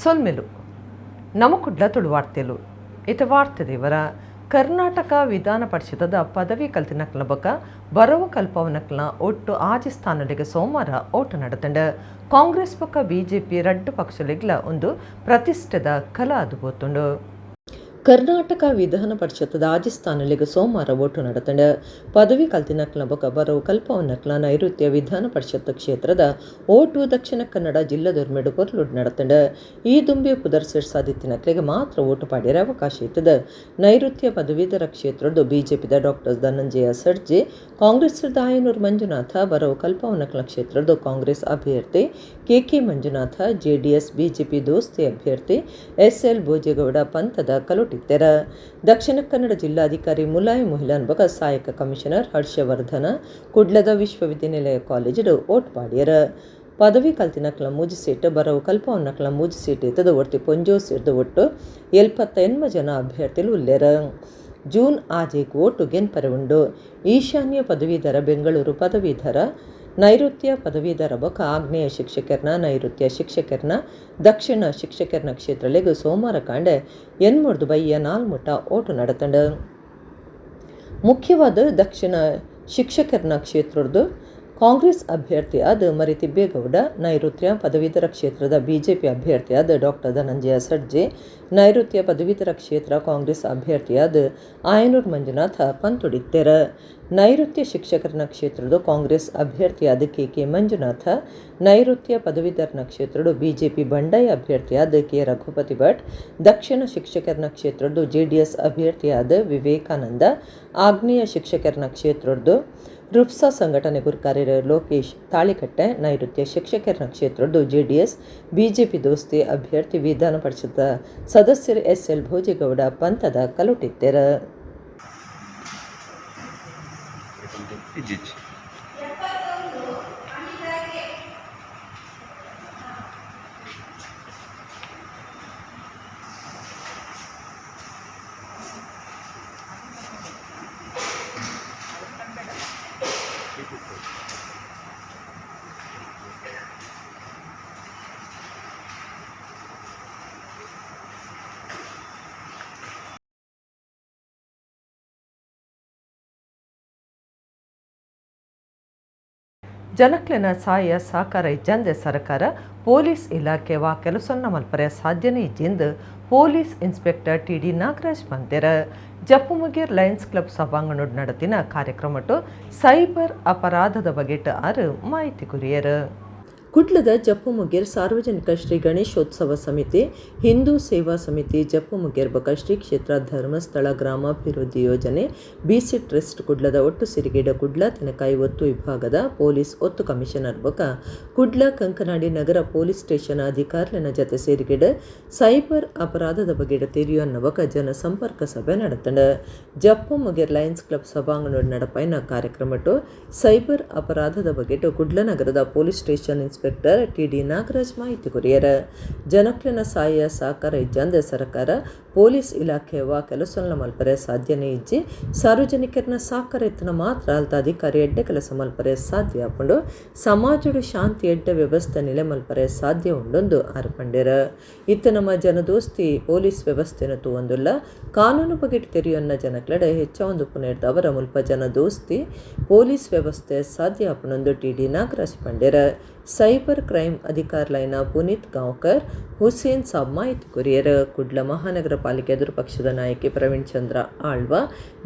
ಸೊಲ್ಮೆಲು ನಮಕುಡ್ಲ ತುಳುವಾರ್ತೆಲು ಇತ ವಾರ್ತೆ ದೇವರ ಕರ್ನಾಟಕ ವಿಧಾನ ಪರಿಷತ್ತದ ಪದವಿ ಕಲ್ತಿನಕ್ಲ ಬಕ ಬರವ ಕಲ್ಪವನಕ್ಲ ಒಟ್ಟು ಆಜಿ ಸ್ಥಾನಗಳಿಗೆ ಸೋಮವಾರ ಓಟ ನಡೆತಂಡ ಕಾಂಗ್ರೆಸ್ ಪಕ್ಕ ಬಿಜೆಪಿ ರಡ್ಡು ಪಕ್ಷಲಿಗ್ಲ ಒಂದು ಪ್ರತಿಷ್ಠೆದ ಕಲ ಅದು ಬೋತುಂಡು. ಕರ್ನಾಟಕ ವಿಧಾನ ಪರಿಷತ್ತದ ಆಜಿ ಸ್ಥಾನಗಳಿಗೆ ಸೋಮವಾರ ಓಟು ನಡೆತಂಡ ಪದವಿ ಕಲ್ತಿನಕ್ಲ ಬಕ ಬರವು ಕಲ್ಪವನಕ್ಲ ನೈಋತ್ಯ ವಿಧಾನ ಪರಿಷತ್ ಕ್ಷೇತ್ರದ ಓಟು ದಕ್ಷಿಣ ಕನ್ನಡ ಜಿಲ್ಲೆದೊರ್ಮೆಡು ಪೊರ್ಲುಡ್ ನಡೆತಂಡ ಈ ದುಂಬೆ ಪುದರ್ಸೆಡ್ ಸಾಧಿತಿನಕ್ಲೆಗೆ ಮಾತ್ರ ಓಟು ಪಾಡ್ಯರ ಅವಕಾಶ ಇತ್ತದ. ನೈಋತ್ಯ ಪದವೀಧರ ಕ್ಷೇತ್ರದ್ದು ಬಿಜೆಪಿದ ಡಾಕ್ಟರ್ ಧನಂಜಯ ಸರ್ಜೆ, ಕಾಂಗ್ರೆಸ್ ಆಯನೂರು ಮಂಜುನಾಥ, ಬರವು ಕಲ್ಪವನಕ್ಲ ಕ್ಷೇತ್ರದ್ದು ಕಾಂಗ್ರೆಸ್ ಅಭ್ಯರ್ಥಿ ಕೆಕೆ ಮಂಜುನಾಥ, ಜೆಡಿಎಸ್ ಬಿಜೆಪಿ ದೋಸ್ತಿ ಅಭ್ಯರ್ಥಿ ಎಸ್ಎಲ್ ಭೋಜೇಗೌಡ ಪಂಥದ ಕಲೋಟಿ ದಕ್ಷಿಣ ಕನ್ನಡ ಜಿಲ್ಲಾಧಿಕಾರಿ ಮುಲಾಯ ಮುಹಿಲಾನ್ ಬಗ ಸಹಾಯಕ ಕಮಿಷನರ್ ಹರ್ಷವರ್ಧನ ಕುಡ್ಲದ ವಿಶ್ವವಿದ್ಯಾನಿಲಯ ಕಾಲೇಜು ಓಟ್ ಪಾಡ್ಯರ. ಪದವಿ ಕಲ್ತಿನಕ್ಲ ಮೂಜಿ ಸೀಟ್ ಬರವು ಕಲ್ಪವನ್ನಕ್ಲ ಮೂಜಿ ಸೀಟ್ ಇತ್ತದ ಒಟ್ಟು ಪೊಂಜೋ ಸೇರಿದ ಒಟ್ಟು 78 ಜನ ಅಭ್ಯರ್ಥಿಗಳು ಉಲ್ಲೇರ. ಜೂನ್ ಆಜೆಗೆ ಓಟು ಗೆನ್ಪರೆ ಉಂಡು. ಈಶಾನ್ಯ ಪದವೀಧರ ಬೆಂಗಳೂರು ಪದವೀಧರ, ನೈಋತ್ಯ ಪದವೀಧರ ಬಕ ಆಗ್ನೇಯ ಶಿಕ್ಷಕರ್ನ, ನೈಋತ್ಯ ಶಿಕ್ಷಕರ್ನ, ದಕ್ಷಿಣ ಶಿಕ್ಷಕರ್ನ ಕ್ಷೇತ್ರಲೆಗೂ ಸೋಮವಾರ ಕಾಂಡೆ 4 ಓಟು ನಡೆತಂಡ. ಮುಖ್ಯವಾದ ದಕ್ಷಿಣ ಶಿಕ್ಷಕರ್ನ ಕ್ಷೇತ್ರದ್ದು ಕಾಂಗ್ರೆಸ್ ಅಭ್ಯರ್ಥಿ ಆದ ಮರಿತಿಬ್ಬೇಗೌಡ, ನೈಋತ್ಯ ಪದವೀಧರ ಕ್ಷೇತ್ರದ ಬಿಜೆಪಿ ಅಭ್ಯರ್ಥಿಯಾದ ಡಾಕ್ಟರ್ ಧನಂಜಯ ಸರ್ಜೆ, ನೈಋತ್ಯ ಪದವೀಧರ ಕ್ಷೇತ್ರ ಕಾಂಗ್ರೆಸ್ ಅಭ್ಯರ್ಥಿಯಾದ ಆಯನೂರು ಮಂಜುನಾಥ ಪಂತುಡಿತ್ತೆರ. ನೈಋತ್ಯ ಶಿಕ್ಷಕರನ ಕ್ಷೇತ್ರದ ಕಾಂಗ್ರೆಸ್ ಅಭ್ಯರ್ಥಿಯಾದ ಕೆಕೆ ಮಂಜುನಾಥ, ನೈಋತ್ಯ ಪದವೀಧರನ ಕ್ಷೇತ್ರದ್ದು ಬಿಜೆಪಿ ಬಂಡಾಯ ಅಭ್ಯರ್ಥಿಯಾದ ಕೆ ರಘುಪತಿ ಭಟ್, ದಕ್ಷಿಣ ಶಿಕ್ಷಕರನ ಕ್ಷೇತ್ರದ್ದು ಜೆಡಿಎಸ್ ಅಭ್ಯರ್ಥಿಯಾದ ವಿವೇಕಾನಂದ, ಆಗ್ನೇಯ ಶಿಕ್ಷಕರನ ಕ್ಷೇತ್ರದ್ದು ರುಪ್ಸಾ ಸಂಘಟನೆ ಗುರುಕಾರ್ಯ ಲೋಕೇಶ್ ತಾಳಿಕಟ್ಟೆ, ನೈಋತ್ಯ ಶಿಕ್ಷಕರನ ಕ್ಷೇತ್ರದ್ದು ಜೆಡಿಎಸ್ ಬಿಜೆಪಿ ದೋಸ್ತಿ ಅಭ್ಯರ್ಥಿ ವಿಧಾನ ಪರಿಷತ್ ಸದಸ್ಯರು ಎಸ್ಎಲ್ ಭೋಜೇಗೌಡ ಪಂಥದ ಕಲುಟಿತ್ತೆರ. ಜನಕ್ಲೆನ ಸಹಾಯ ಸಹಕಾರ ಇಜ್ಜಂದೆ ಸರ್ಕಾರ ಪೊಲೀಸ್ ಇಲಾಖೆ ವಾ ಕೆಲಸನ್ನ ಮಲ್ಪರೆ ಸಾಧ್ಯನೇ ಇಜ್ಜೆಂದು ಪೊಲೀಸ್ ಇನ್ಸ್ಪೆಕ್ಟರ್ ಟಿ.ಡಿ. ನಾಗರಾಜ್ ಬಂತೆರ. ಜಪ್ಪುಮುಗೇರ್ ಲಯನ್ಸ್ ಕ್ಲಬ್ ಸಭಾಂಗಣ ನಡೆದಿನ ಕಾರ್ಯಕ್ರಮಟ್ಟು ಸೈಬರ್ ಅಪರಾಧದ ಬಗೆಟ್ ಆರು ಮಾಹಿತಿ ಕುರಿಯರು. ಕುಡ್ಲದ ಜಪ್ಪುಮುಗೇರ್ ಸಾರ್ವಜನಿಕ ಶ್ರೀ ಗಣೇಶೋತ್ಸವ ಸಮಿತಿ, ಹಿಂದೂ ಸೇವಾ ಸಮಿತಿ ಜಪ್ಪುಮುಗೇರ್ ಬಕ ಶ್ರೀ ಕ್ಷೇತ್ರ ಧರ್ಮಸ್ಥಳ ಗ್ರಾಮಾಭಿವೃದ್ಧಿ ಯೋಜನೆ, ಬಿಸಿ ಟ್ರಸ್ಟ್ ಕುಡ್ಲದ ಒಟ್ಟು ಸಿರಿಗೇಡ ಕುಡ್ಲ ತೆನಕಾಯಿ ಒತ್ತು ವಿಭಾಗದ ಪೊಲೀಸ್ ಒತ್ತು ಕಮಿಷನರ್ ಬಕ ಕುಡ್ಲ ಕಂಕನಾಡಿ ನಗರ ಪೊಲೀಸ್ ಸ್ಟೇಷನ್ ಅಧಿಕಾರಿನ ಜತೆ ಸೇರಿಗೆಡ ಸೈಬರ್ ಅಪರಾಧದ ಬಗೆಡ ತೆರಿಯು ಅನ್ನೋ ಬಕ ಜನ ಸಂಪರ್ಕ ಸಭೆ ನಡೆತಂಡ. ಜಪ್ಪುಮುಗೇರ್ ಲಯನ್ಸ್ ಕ್ಲಬ್ ಸಭಾಂಗಣ ನಡಪೈನ ಕಾರ್ಯಕ್ರಮಟ್ಟು ಸೈಬರ್ ಅಪರಾಧದ ಬಗೆಟು ಕುಡ್ಲ ನಗರದ police station inspector T D. Nagaraj ಮಾಹಿತಿ ಕೊರಿಯರ. ಜನಕ್ಲೆನ ಸಹಾಯ ಸಹಕಾರ ಇಜ್ಜಂದೆ ಸರ್ಕಾರ ಪೊಲೀಸ್ ಇಲಾಖೆ ವಾ ಕೆಲಸನ ಮಲ್ಪರೆ ಸಾಧ್ಯನೇ ಇಜ್ಜಿ ಸಾರ್ವಜನಿಕರನ್ನ ಸಹಕಾರ ಎತ್ತನ ಮಾತ್ರ ಅಲ್ತ ಅಧಿಕಾರಿ ಎಡ್ಡೆ ಕೆಲಸ ಮಲ್ಪರೆ ಸಾಧ್ಯ ಹಾಕೊಂಡು ಸಮಾಜಡು ಶಾಂತಿ ಎಡ್ಡೆ ವ್ಯವಸ್ಥೆ ನೆಲೆ ಮಲ್ಪರೆ ಸಾಧ್ಯ ಉಂಡೊಂದು ಆರ್ಪಂಡ್ಯರ. ಇತ್ತ ನಮ್ಮ ಜನದೋಸ್ತಿ ಪೊಲೀಸ್ ವ್ಯವಸ್ಥೆನ ತೂವೊಂದುಲ್ಲ ಕಾನೂನು ಬಗೆಟ್ ತೆರಿಯನ್ನ ಜನಕ್ಲೆಡೆ ಹೆಚ್ಚ ಒಂದು ಪುನರ್ದ ಅವರ ಮುಲ್ಪ ಜನದೋಸ್ತಿ ಪೊಲೀಸ್ ವ್ಯವಸ್ಥೆ ಸಾಧ್ಯ ಹಾಪನೊಂದು ಟಿ.ಡಿ. ನಾಗರಾಜ್ ಪಂಡ್ಯರ. ಸೈಬರ್ ಕ್ರೈಮ್ ಅಧಿಕಾರಿಲೈನ ಪುನೀತ್ ಗಾಂವ್ಕರ್, ಹುಸೇನ್ ಸಾಬ್ ಮಾಹಿತಿ ಕೊರಿಯರ್. ಕುಡ್ಲ ಮಹಾನಗರ ಪಾಲಿಕೆ ಎದುರು ಪಕ್ಷದ ನಾಯಕಿ ಪ್ರವೀಣ್ ಚಂದ್ರ ಆಳ್ವ,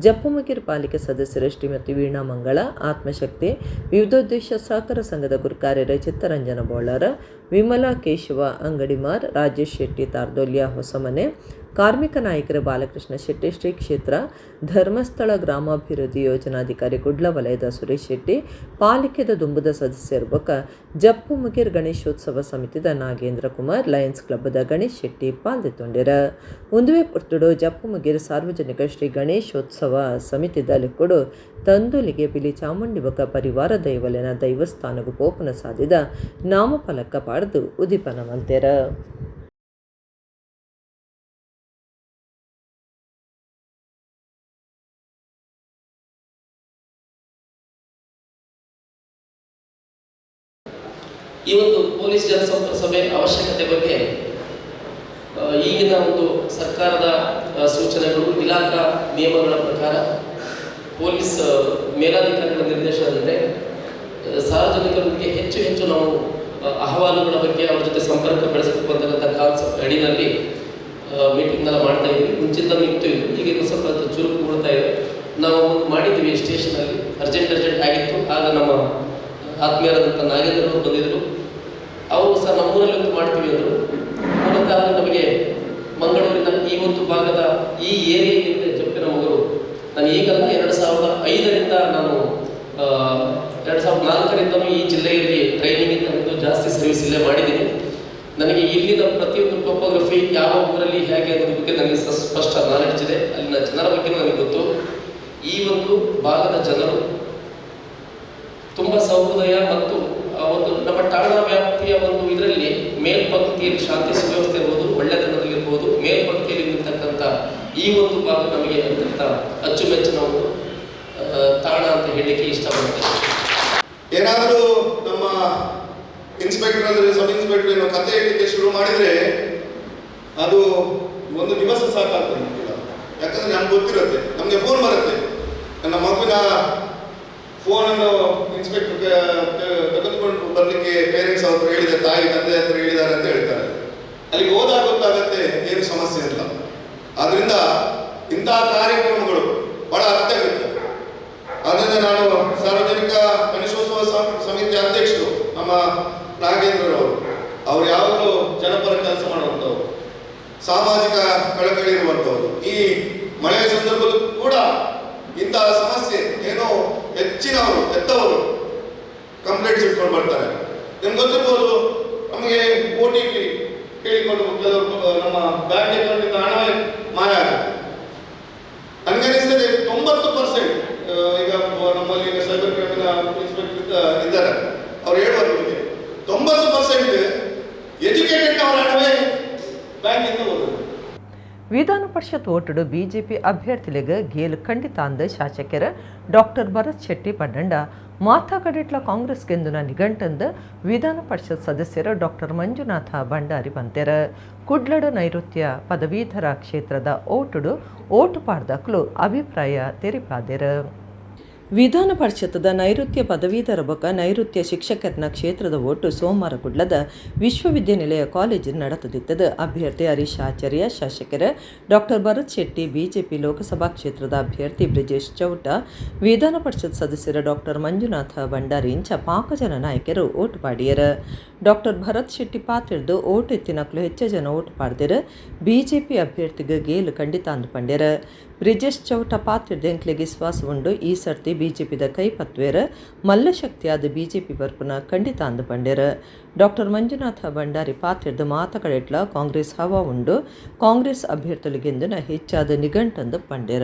ಜಪ್ಪುಮುಗೇರ್ ಪಾಲಿಕೆ ಸದಸ್ಯರು ಶ್ರೀಮತಿ ವೀಣಾ ಮಂಗಳ, ಆತ್ಮಶಕ್ತಿ ವಿವಿಧೋದ್ದೇಶ ಸಹಕಾರ ಸಂಘದ ಗುರುಕಾರ್ಯರ ಚಿತ್ತರಂಜನ ಬೋಳರ, ವಿಮಲಾ ಕೇಶವ ಅಂಗಡಿಮಾರ್, ರಾಜೇಶ್ ಶೆಟ್ಟಿ ತಾರ್ದೋಲ್ಯ ಹೊಸಮನೆ, ಕಾರ್ಮಿಕ ನಾಯಕರ ಬಾಲಕೃಷ್ಣ ಶೆಟ್ಟಿ, ಶ್ರೀ ಕ್ಷೇತ್ರ ಧರ್ಮಸ್ಥಳ ಗ್ರಾಮಾಭಿವೃದ್ಧಿ ಯೋಜನಾಧಿಕಾರಿ ಕುಡ್ಲ ವಲಯದ ಸುರೇಶ್ ಶೆಟ್ಟಿ, ಪಾಲಿಕೆದ ದುಂಬುದ ಸದಸ್ಯರು ಬಕ ಜಪ್ಪುಮುಗೇರ್ ಗಣೇಶೋತ್ಸವ ಸಮಿತಿದ ನಾಗೇಂದ್ರ ಕುಮಾರ್, ಲಯನ್ಸ್ ಕ್ಲಬ್ದ ಗಣೇಶ್ ಶೆಟ್ಟಿ ಪಾಲ್ದೊಂಡಿರ. ಒಂದುವೆ ಪುರ್ತುಡು ಜಪ್ಪುಮುಗೇರ್ ಸಾರ್ವಜನಿಕ ಶ್ರೀ ಗಣೇಶೋತ್ಸವ ಸಮಿತಿದಲ್ಲಿ ಕೊಡು ತಂದುಲಿಗೆ ಪಿಲಿ ಚಾಮುಂಡಿ ಬಕ ಪರಿವಾರ ದೈವಲೆನ ದೈವಸ್ಥಾನಗೂ ಪೋಪನ ಸಾಧಿದ ನಾಮಫಲಕ ಪಾಡ್ದು ಉದಿಪನ ಮಂತೆರ. ಈ ಒಂದು ಪೊಲೀಸ್ ಜನಸಂಪರ್ಕ ಸಭೆ ಅವಶ್ಯಕತೆ ಬಗ್ಗೆ ಈಗಿನ ಒಂದು ಸರ್ಕಾರದ ಸೂಚನೆಗಳು, ಇಲಾಖಾ ನಿಯಮಗಳ ಪ್ರಕಾರ ಪೊಲೀಸ್ ಮೇಲಾಧಿಕಾರಿಗಳ ನಿರ್ದೇಶನದಂತೆ ಸಾರ್ವಜನಿಕರೊಂದಿಗೆ ಹೆಚ್ಚು ನಾವು ಅಹವಾಲುಗಳ ಬಗ್ಗೆ ಅವ್ರ ಜೊತೆ ಸಂಪರ್ಕ ಬೆಳೆಸಬೇಕು ಅಂತಕ್ಕಂಥ ಕಾನ್ಸೆಪ್ಟ್ ಅಡಿನಲ್ಲಿ ಮೀಟಿಂಗ್ನೆಲ್ಲ ಮಾಡ್ತಾ ಇದ್ದೀವಿ. ಮುಂಚಿಂದಲೂ ಇತ್ತು, ಈಗ ಸ್ವಲ್ಪ ಚುರುಕುಗೊಳ್ತಾ ಇದೆ. ನಾವು ಮಾಡಿದ್ವಿ ಸ್ಟೇಷನಲ್ಲಿ, ಅರ್ಜೆಂಟ್ ಆಗಿತ್ತು. ಆಗ ನಮ್ಮ ಆತ್ಮೀಯರಾದಂಥ ನಾಗೇಂದ್ರ ಅವರು ಬಂದಿದ್ದರು. ಅವರು ಸಹ ನಮ್ಮೂರಲ್ಲಿ ಮಾಡ್ತೀವಿ ಅಂದರು. ಮೂಲತಃ ನಮಗೆ ಮಂಗಳೂರಿನ ಈ ಒಂದು ಭಾಗದ ಈ ಏರಿಯಾ ಜಪ್ಪಿನ ಮಗರು, ನಾನು ಈಗಲ್ಲ 2005ರಿಂದ ನಾನು 2004ರಿಂದಲೂ ಈ ಜಿಲ್ಲೆಯಲ್ಲಿ ಟ್ರೈನಿಂಗ್ ಇಂದ ಜಾಸ್ತಿ ಸರ್ವಿಸ್ ಇಲ್ಲೇ ಮಾಡಿದ್ದೀನಿ. ನನಗೆ ಇಲ್ಲಿನ ಪ್ರತಿಯೊಂದು ಟೋಪೋಗ್ರಫಿ ಯಾವ ಊರಲ್ಲಿ ಹೇಗೆ ಅನ್ನೋದ್ರ ಬಗ್ಗೆ ನನಗೆ ಸ್ಪಷ್ಟ ನಾಲೆಡ್ಜ್ ಇದೆ. ಅಲ್ಲಿನ ಜನರ ಬಗ್ಗೆ ನನಗೆ ಗೊತ್ತು. ಈ ಒಂದು ಭಾಗದ ಜನರು ತುಂಬ ಸಹೃದಯ ಮತ್ತು ಒಂದು ನಮ್ಮ ಠಾಣಾ ವ್ಯಾಪ್ತಿಯ ಒಂದು ಇದರಲ್ಲಿ ಮೇಲ್ಪಂಕ್ತಿಯಲ್ಲಿ ಶಾಂತಿ ಸುವ್ಯವಸ್ಥೆ ಇರ್ಬೋದು, ಒಳ್ಳೆತನದಲ್ಲಿರ್ಬೋದು, ಮೇಲ್ಪಂಕ್ತಿಯಲ್ಲಿ ನಿಂತಕ್ಕಂಥ ಈ ಒಂದು ಭಾಗ ನಮಗೆ ಅತ್ಯಂತ ಅಚ್ಚುಮೆಚ್ಚಿನ ಒಂದು ತಾಣ ಅಂತ ಹೇಳಲಿಕ್ಕೆ ಇಷ್ಟಪಡ್ತೇನೆ. ಏನಾದರೂ ನಮ್ಮ ಇನ್ಸ್ಪೆಕ್ಟರ್ ಅಂದರೆ ಸಬ್ ಇನ್ಸ್ಪೆಕ್ಟರ್ ಏನೋ ಕತೆ ಹೇಳಲಿಕ್ಕೆ ಶುರು ಮಾಡಿದರೆ ಅದು ಒಂದು ದಿವಸ ಸಾಕಾಗ್ತದೆ. ಯಾಕಂದರೆ ನಮ್ಗೆ ಗೊತ್ತಿರುತ್ತೆ, ನಮಗೆ ಫೋನ್ ಬರುತ್ತೆ. ನನ್ನ ಮಗುವಿನ ಫೋನನ್ನು ಇನ್ಸ್ಪೆಕ್ಟರ್ ತೆಗೆದುಕೊಂಡು ಬರಲಿಕ್ಕೆ ಪೇರೆಂಟ್ಸ್ ಹತ್ರ ಹೇಳಿದ್ದಾರೆ, ತಾಯಿ ತಂದೆ ಹತ್ರ ಹೇಳಿದ್ದಾರೆ ಅಂತ ಹೇಳ್ತಾರೆ. ಅಲ್ಲಿಗೆ ಹೋದಾಗ ಗೊತ್ತಾಗತ್ತೆ ಏನು ಸಮಸ್ಯೆ ಇಲ್ಲ. ಆದ್ದರಿಂದ ಇಂತಹ ಕಾರ್ಯಕ್ರಮಗಳು ಬಹಳ ಅತ್ಯಗತ್ಯ. ಆದ್ದರಿಂದ ನಾನು ಸಾರ್ವಜನಿಕ ಗಣೇಶೋತ್ಸವ ಸಮಿತಿ ಅಧ್ಯಕ್ಷರು ನಮ್ಮ ನಾಗೇಂದ್ರರವರು, ಅವರು ಯಾವಾಗಲೂ ಜನಪರ ಕೆಲಸ ಮಾಡುವಂಥವ್ರು, ಸಾಮಾಜಿಕ ಕಳಕಳಿ ಇರುವಂಥವ್ರು. ಈ ಮಳೆಯ ಸಂದರ್ಭದಲ್ಲೂ ಕೂಡ ಇಂತಹ ಸಮಸ್ಯೆ ಏನೋ ಹೆಚ್ಚಿನವರು ಎತ್ತವರು ಕಂಪ್ಲೇಂಟ್ಸ್ ಇಟ್ಕೊಂಡು ಬರ್ತಾರೆ. ನಿಮ್ಗೆ ಗೊತ್ತಿರ್ಬೋದು, ನಮಗೆ OTP ಕೇಳಿಕೊಂಡು ನಮ್ಮ ಬ್ಯಾಂಕ್ ಅಕೌಂಟಿಂದ ಹಣವೇ ಮಾಯ ಆಗುತ್ತೆ. ನನಗನಿಸ್ತದೆ 90% ಈಗ ನಮ್ಮಲ್ಲಿ ಸೈಬರ್ ಕ್ರೈಮಿನಲ್ ಇನ್ಸ್ಪೆಕ್ಟರ್ ಇದ್ದಾರೆ, ಅವ್ರು ಹೇಳುವರು 90% ಎಜುಕೇಟೆಡ್ ಅವರ ಹಣವೇ ಬ್ಯಾಂಕಿಂದ ಹೋಗೋದು. ವಿಧಾನ ಪರಿಷತ್ ಓಟುಡು ಬಿಜೆಪಿ ಅಭ್ಯರ್ಥಿಗಳಿಗೆ ಗೇಲು ಖಂಡಿತ ಅಂದ ಶಾಸಕರ ಡಾಕ್ಟರ್ ಭರತ್ ಶೆಟ್ಟಿ ಪಡ್ಡಂಡ ಮಾತಾಕಡಿಟ್ಲ ಕಾಂಗ್ರೆಸ್ ಗೆಂದುನ ನಿಘಂಟಂದ ವಿಧಾನ ಪರಿಷತ್ ಸದಸ್ಯರು ಡಾಕ್ಟರ್ ಮಂಜುನಾಥ ಭಂಡಾರಿ ಬಂತೆರ ಕುಡ್ಲಡು ನೈಋತ್ಯ ಪದವೀಧರ ಕ್ಷೇತ್ರದ ಓಟುಡು ಓಟು ಪಾಡ್ದಕ್ಲು ಅಭಿಪ್ರಾಯ ತೆರಿಪಾದೆರ. ವಿಧಾನ ಪರಿಷತ್ತದ ನೈಋತ್ಯ ಪದವೀಧರ ಬೊಕ ನೈಋತ್ಯ ಶಿಕ್ಷಕರನ ಕ್ಷೇತ್ರದ ಓಟು ಸೋಮವಾರ ಕುಡ್ಲದ ವಿಶ್ವವಿದ್ಯಾನಿಲಯ ಕಾಲೇಜಿನ ನಡೆತದಿತ್ತದ. ಅಭ್ಯರ್ಥಿ ಹರೀಶ್ ಆಚಾರ್ಯ, ಶಾಸಕರ ಡಾಕ್ಟರ್ ಭರತ್ ಶೆಟ್ಟಿ, ಬಿಜೆಪಿ ಲೋಕಸಭಾ ಕ್ಷೇತ್ರದ ಅಭ್ಯರ್ಥಿ ಬ್ರಿಜೇಶ್ ಚೌಟ, ವಿಧಾನ ಪರಿಷತ್ ಸದಸ್ಯರ ಡಾಕ್ಟರ್ ಮಂಜುನಾಥ ಭಂಡಾರಿ ಇಂಚ 4 ಜನ ನಾಯಕರು ಓಟು ಪಾಡಿಯರ. ಡಾಕ್ಟರ್ ಭರತ್ ಶೆಟ್ಟಿ ಪಾತಿಡ್ದು ಓಟು ಎತ್ತಿನಕ್ಲು ಹೆಚ್ಚು ಜನ ಓಟು ಪಾಡ್ದಿರ. ಬಿಜೆಪಿ ಅಭ್ಯರ್ಥಿಗೆ ಗೇಲು ಖಂಡಿತ ಅಂದು ಪಂಡ್ಯರ. ಬ್ರಿಜೇಶ್ ಚೌಟ ಪಾತಿಡ್ದು ಎಂಕ್ಲೆಗೆ ವಿಶ್ವಾಸ ಉಂಡು ಈ ಸರ್ತಿ ಬಿಜೆಪಿದ ಕೈಪತ್ವೇರ ಮಲ್ಲಶಕ್ತಿಯಾದ ಬಿಜೆಪಿ ಬರ್ಪುನ ಖಂಡಿತ ಅಂದು ಪಂಡ್ಯರ. ಡಾಕ್ಟರ್ ಮಂಜುನಾಥ ಭಂಡಾರಿ ಪಾತಿಡ್ದು ಮಾತಕಡೆಟ್ಲ ಕಾಂಗ್ರೆಸ್ ಹವಾ ಉಂಡು ಕಾಂಗ್ರೆಸ್ ಅಭ್ಯರ್ಥಿಗಳಿಗೆಂದು ಹೆಚ್ಚಾದ ನಿಘಂಟಂದು ಪಂಡ್ಯರ.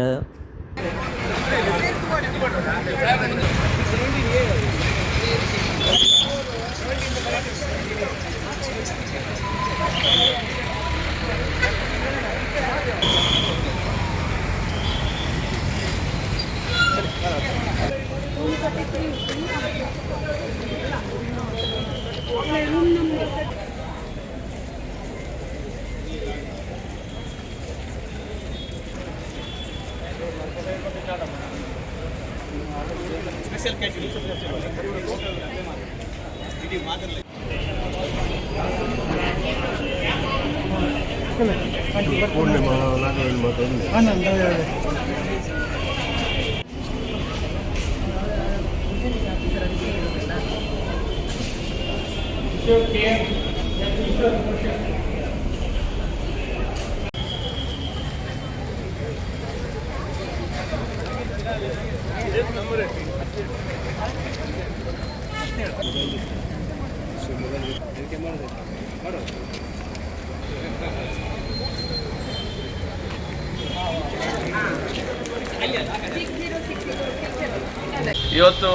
ಇವತ್ತು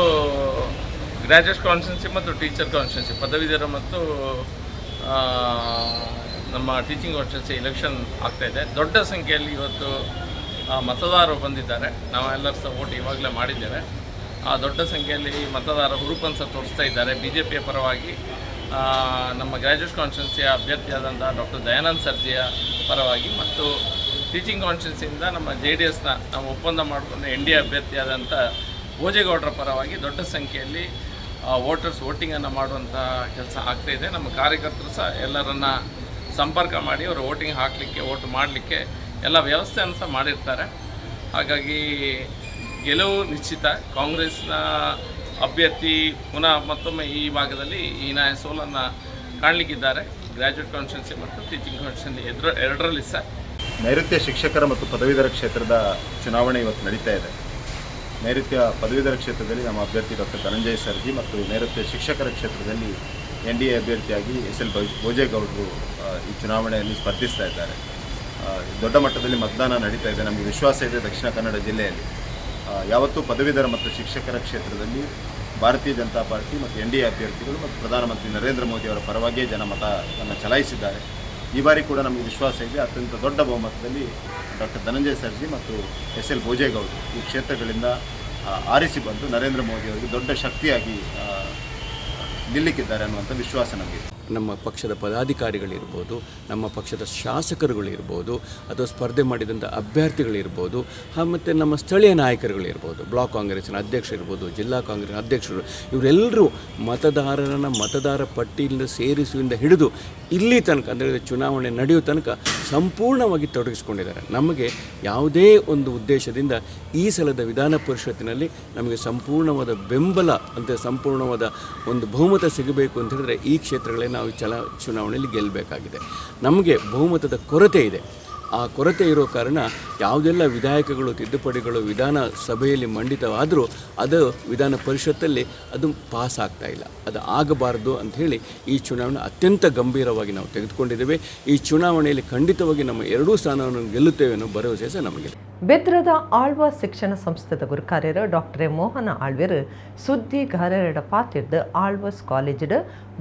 ಗ್ರ್ಯಾಜುಯೇಟ್ ಕಾನ್ಸ್ಟಿಟ್ಯೂನ್ಸಿ ಮತ್ತು ಟೀಚರ್ ಕಾನ್ಸ್ಟಿಟ್ಯೂನ್ಸಿ ಪದವೀಧರ ಮತ್ತು ನಮ್ಮ ಟೀಚಿಂಗ್ ಕಾನ್ಸ್ಟಿಟ್ಯೂನ್ಸಿ ಎಲೆಕ್ಷನ್ ಆಗ್ತಾಯಿದೆ. ದೊಡ್ಡ ಸಂಖ್ಯೆಯಲ್ಲಿ ಇವತ್ತು ಮತದಾರರು ಬಂದಿದ್ದಾರೆ. ನಾವೆಲ್ಲರೂ ಸಹ ವೋಟ್ ಇವಾಗಲೇ ಮಾಡಿದ್ದೇವೆ. ಆ ದೊಡ್ಡ ಸಂಖ್ಯೆಯಲ್ಲಿ ಮತದಾರ ಹುರುಪನ್ನು ಸಹ ತೋರಿಸ್ತಾ ಇದ್ದಾರೆ. ಬಿ ಜೆ ಪಿಯ ಪರವಾಗಿ ನಮ್ಮ ಗ್ರ್ಯಾಜುಯೇಟ್ ಕಾನ್ಸ್ಟಿಟ್ಯೂನ್ಸಿಯ ಅಭ್ಯರ್ಥಿಯಾದಂಥ ಡಾಕ್ಟರ್ ದಯಾನಂದ್ ಸರ್ಜಿಯ ಪರವಾಗಿ ಮತ್ತು ಟೀಚಿಂಗ್ ಕಾನ್ಸ್ಟಿಟ್ಯೂನ್ಸಿಯಿಂದ ನಮ್ಮ JDSನ ನಾವು ಒಪ್ಪಂದ ಮಾಡಿಕೊಂಡು NDA ಅಭ್ಯರ್ಥಿಯಾದಂಥ ಭೋಜೇಗೌಡರ ಪರವಾಗಿ ದೊಡ್ಡ ಸಂಖ್ಯೆಯಲ್ಲಿ ವೋಟಿಂಗನ್ನು ಮಾಡುವಂಥ ಕೆಲಸ ಆಗ್ತಾಯಿದೆ. ನಮ್ಮ ಕಾರ್ಯಕರ್ತರು ಸಹ ಎಲ್ಲರನ್ನ ಸಂಪರ್ಕ ಮಾಡಿ ಅವರು ವೋಟಿಂಗ್ ಹಾಕಲಿಕ್ಕೆ ವೋಟ್ ಮಾಡಲಿಕ್ಕೆ ಎಲ್ಲ ವ್ಯವಸ್ಥೆಯನ್ನು ಸಹ ಮಾಡಿರ್ತಾರೆ. ಹಾಗಾಗಿ ಗೆಲುವು ನಿಶ್ಚಿತ. ಕಾಂಗ್ರೆಸ್ನ ಅಭ್ಯರ್ಥಿ ಪುನಃ ಮತ್ತೊಮ್ಮೆ ಈ ಭಾಗದಲ್ಲಿ ಹೀನಾಯ ಸೋಲನ್ನು ಕಾಣಲಿಕ್ಕಿದ್ದಾರೆ. ಗ್ರ್ಯಾಜುಯೇಟ್ ಕಾನ್ಸ್ಟಿಟ್ಯೂನ್ಸಿ ಮತ್ತು ಟೀಚಿಂಗ್ ಕಾನ್ಸ್ಟಿಟ್ಯೂನ್ಸಿ ಎರಡರಲ್ಲಿ ಸಹ. ನೈಋತ್ಯ ಶಿಕ್ಷಕರ ಮತ್ತು ಪದವೀಧರ ಕ್ಷೇತ್ರದ ಚುನಾವಣೆ ಇವತ್ತು ನಡೀತಾ ಇದೆ. ನೈಋತ್ಯ ಪದವೀಧರ ಕ್ಷೇತ್ರದಲ್ಲಿ ನಮ್ಮ ಅಭ್ಯರ್ಥಿ ಡಾಕ್ಟರ್ ಧನಂಜಯ ಸರ್ಜಿ ಮತ್ತು ನೈಋತ್ಯ ಶಿಕ್ಷಕರ ಕ್ಷೇತ್ರದಲ್ಲಿ NDA ಅಭ್ಯರ್ಥಿಯಾಗಿ SL ಭೋಜೇಗೌಡರು ಈ ಚುನಾವಣೆಯಲ್ಲಿ ಸ್ಪರ್ಧಿಸ್ತಾ ಇದ್ದಾರೆ. ದೊಡ್ಡ ಮಟ್ಟದಲ್ಲಿ ಮತದಾನ ನಡೀತಾ ಇದೆ. ನಮಗೆ ವಿಶ್ವಾಸ ಇದೆ ದಕ್ಷಿಣ ಕನ್ನಡ ಜಿಲ್ಲೆಯಲ್ಲಿ ಯಾವತ್ತೂ ಪದವೀಧರ ಮತ್ತು ಶಿಕ್ಷಕರ ಕ್ಷೇತ್ರದಲ್ಲಿ ಭಾರತೀಯ ಜನತಾ ಪಾರ್ಟಿ ಮತ್ತು NDA ಅಭ್ಯರ್ಥಿಗಳು ಮತ್ತು ಪ್ರಧಾನಮಂತ್ರಿ ನರೇಂದ್ರ ಮೋದಿ ಅವರ ಪರವಾಗಿಯೇ ಜನ ಮತವನ್ನು ಚಲಾಯಿಸಿದ್ದಾರೆ. ಈ ಬಾರಿ ಕೂಡ ನಮಗೆ ವಿಶ್ವಾಸ ಇದೆ ಅತ್ಯಂತ ದೊಡ್ಡ ಬಹುಮತದಲ್ಲಿ ಡಾಕ್ಟರ್ ಧನಂಜಯ ಸರ್ಜಿ ಮತ್ತು SL ಭೋಜೇಗೌಡರು ಈ ಕ್ಷೇತ್ರಗಳಿಂದ ಆರಿಸಿ ಬಂದು ನರೇಂದ್ರ ಮೋದಿ ಅವರಿಗೆ ದೊಡ್ಡ ಶಕ್ತಿಯಾಗಿ ನಿಲ್ಲಕ್ಕಿದ್ದಾರೆ ಅನ್ನುವಂಥ ವಿಶ್ವಾಸ ನಮಗೆ. ನಮ್ಮ ಪಕ್ಷದ ಪದಾಧಿಕಾರಿಗಳಿರ್ಬೋದು, ನಮ್ಮ ಪಕ್ಷದ ಶಾಸಕರುಗಳಿರ್ಬೋದು, ಅಥವಾ ಸ್ಪರ್ಧೆ ಮಾಡಿದಂಥ ಅಭ್ಯರ್ಥಿಗಳಿರ್ಬೋದು, ಮತ್ತು ನಮ್ಮ ಸ್ಥಳೀಯ ನಾಯಕರುಗಳಿರ್ಬೋದು, ಬ್ಲಾಕ್ ಕಾಂಗ್ರೆಸ್ಸಿನ ಅಧ್ಯಕ್ಷರಿರ್ಬೋದು, ಜಿಲ್ಲಾ ಕಾಂಗ್ರೆಸ್ನ ಅಧ್ಯಕ್ಷರು, ಇವರೆಲ್ಲರೂ ಮತದಾರ ಪಟ್ಟಿಯಿಂದ ಸೇರಿಸುವಿಂದ ಹಿಡಿದು ಇಲ್ಲಿ ತನಕ ಅಂದರೆ ಚುನಾವಣೆ ನಡೆಯುವ ತನಕ ಸಂಪೂರ್ಣವಾಗಿ ತೊಡಗಿಸಿಕೊಂಡಿದ್ದಾರೆ. ನಮಗೆ ಯಾವುದೇ ಒಂದು ಉದ್ದೇಶದಿಂದ ಈ ಸಲದ ವಿಧಾನ ಪರಿಷತ್ತಿನಲ್ಲಿ ನಮಗೆ ಸಂಪೂರ್ಣವಾದ ಬೆಂಬಲ ಅಂತ ಸಂಪೂರ್ಣವಾದ ಒಂದು ಬಹುಮತ ಸಿಗಬೇಕು ಅಂತ ಹೇಳಿದ್ರೆ ಈ ಕ್ಷೇತ್ರಗಳೇ ನಾವು ಚುನಾವಣೆಯಲ್ಲಿ ಗೆಲ್ಲಬೇಕಾಗಿದೆ. ನಮಗೆ ಬಹುಮತದ ಕೊರತೆ ಇದೆ. ಆ ಕೊರತೆ ಇರೋ ಕಾರಣ ಯಾವುದೆಲ್ಲ ವಿಧಾಯಕಗಳು ತಿದ್ದುಪಡಿಗಳು ವಿಧಾನ ಸಭೆಯಲ್ಲಿ ಮಂಡಿತವಾದರೂ ಅದು ವಿಧಾನ ಪರಿಷತ್ತಲ್ಲಿ ಅದು ಪಾಸ್ ಆಗ್ತಾ ಇಲ್ಲ. ಅದು ಆಗಬಾರ್ದು ಅಂಥೇಳಿ ಈ ಚುನಾವಣೆ ಅತ್ಯಂತ ಗಂಭೀರವಾಗಿ ನಾವು ತೆಗೆದುಕೊಂಡಿದ್ದೇವೆ. ಈ ಚುನಾವಣೆಯಲ್ಲಿ ಖಂಡಿತವಾಗಿ ನಮ್ಮ ಎರಡೂ ಸ್ಥಾನವನ್ನು ಗೆಲ್ಲುತ್ತೇವೆ ಅನ್ನೋ ಭರವಸೆ ಸಹ ನಮಗಿದೆ. ಬೆದ್ರದ ಆಳ್ವಾಸ್ ಶಿಕ್ಷಣ ಸಂಸ್ಥೆದ ಗುರುಕಾರ್ಯರು ಡಾಕ್ಟರ್ ಮೋಹನ ಆಳ್ವೇರು ಸುದ್ದಿಗಾರರ ಪಾತಿರ್ದ ಆಳ್ವಾಸ್ ಕಾಲೇಜ್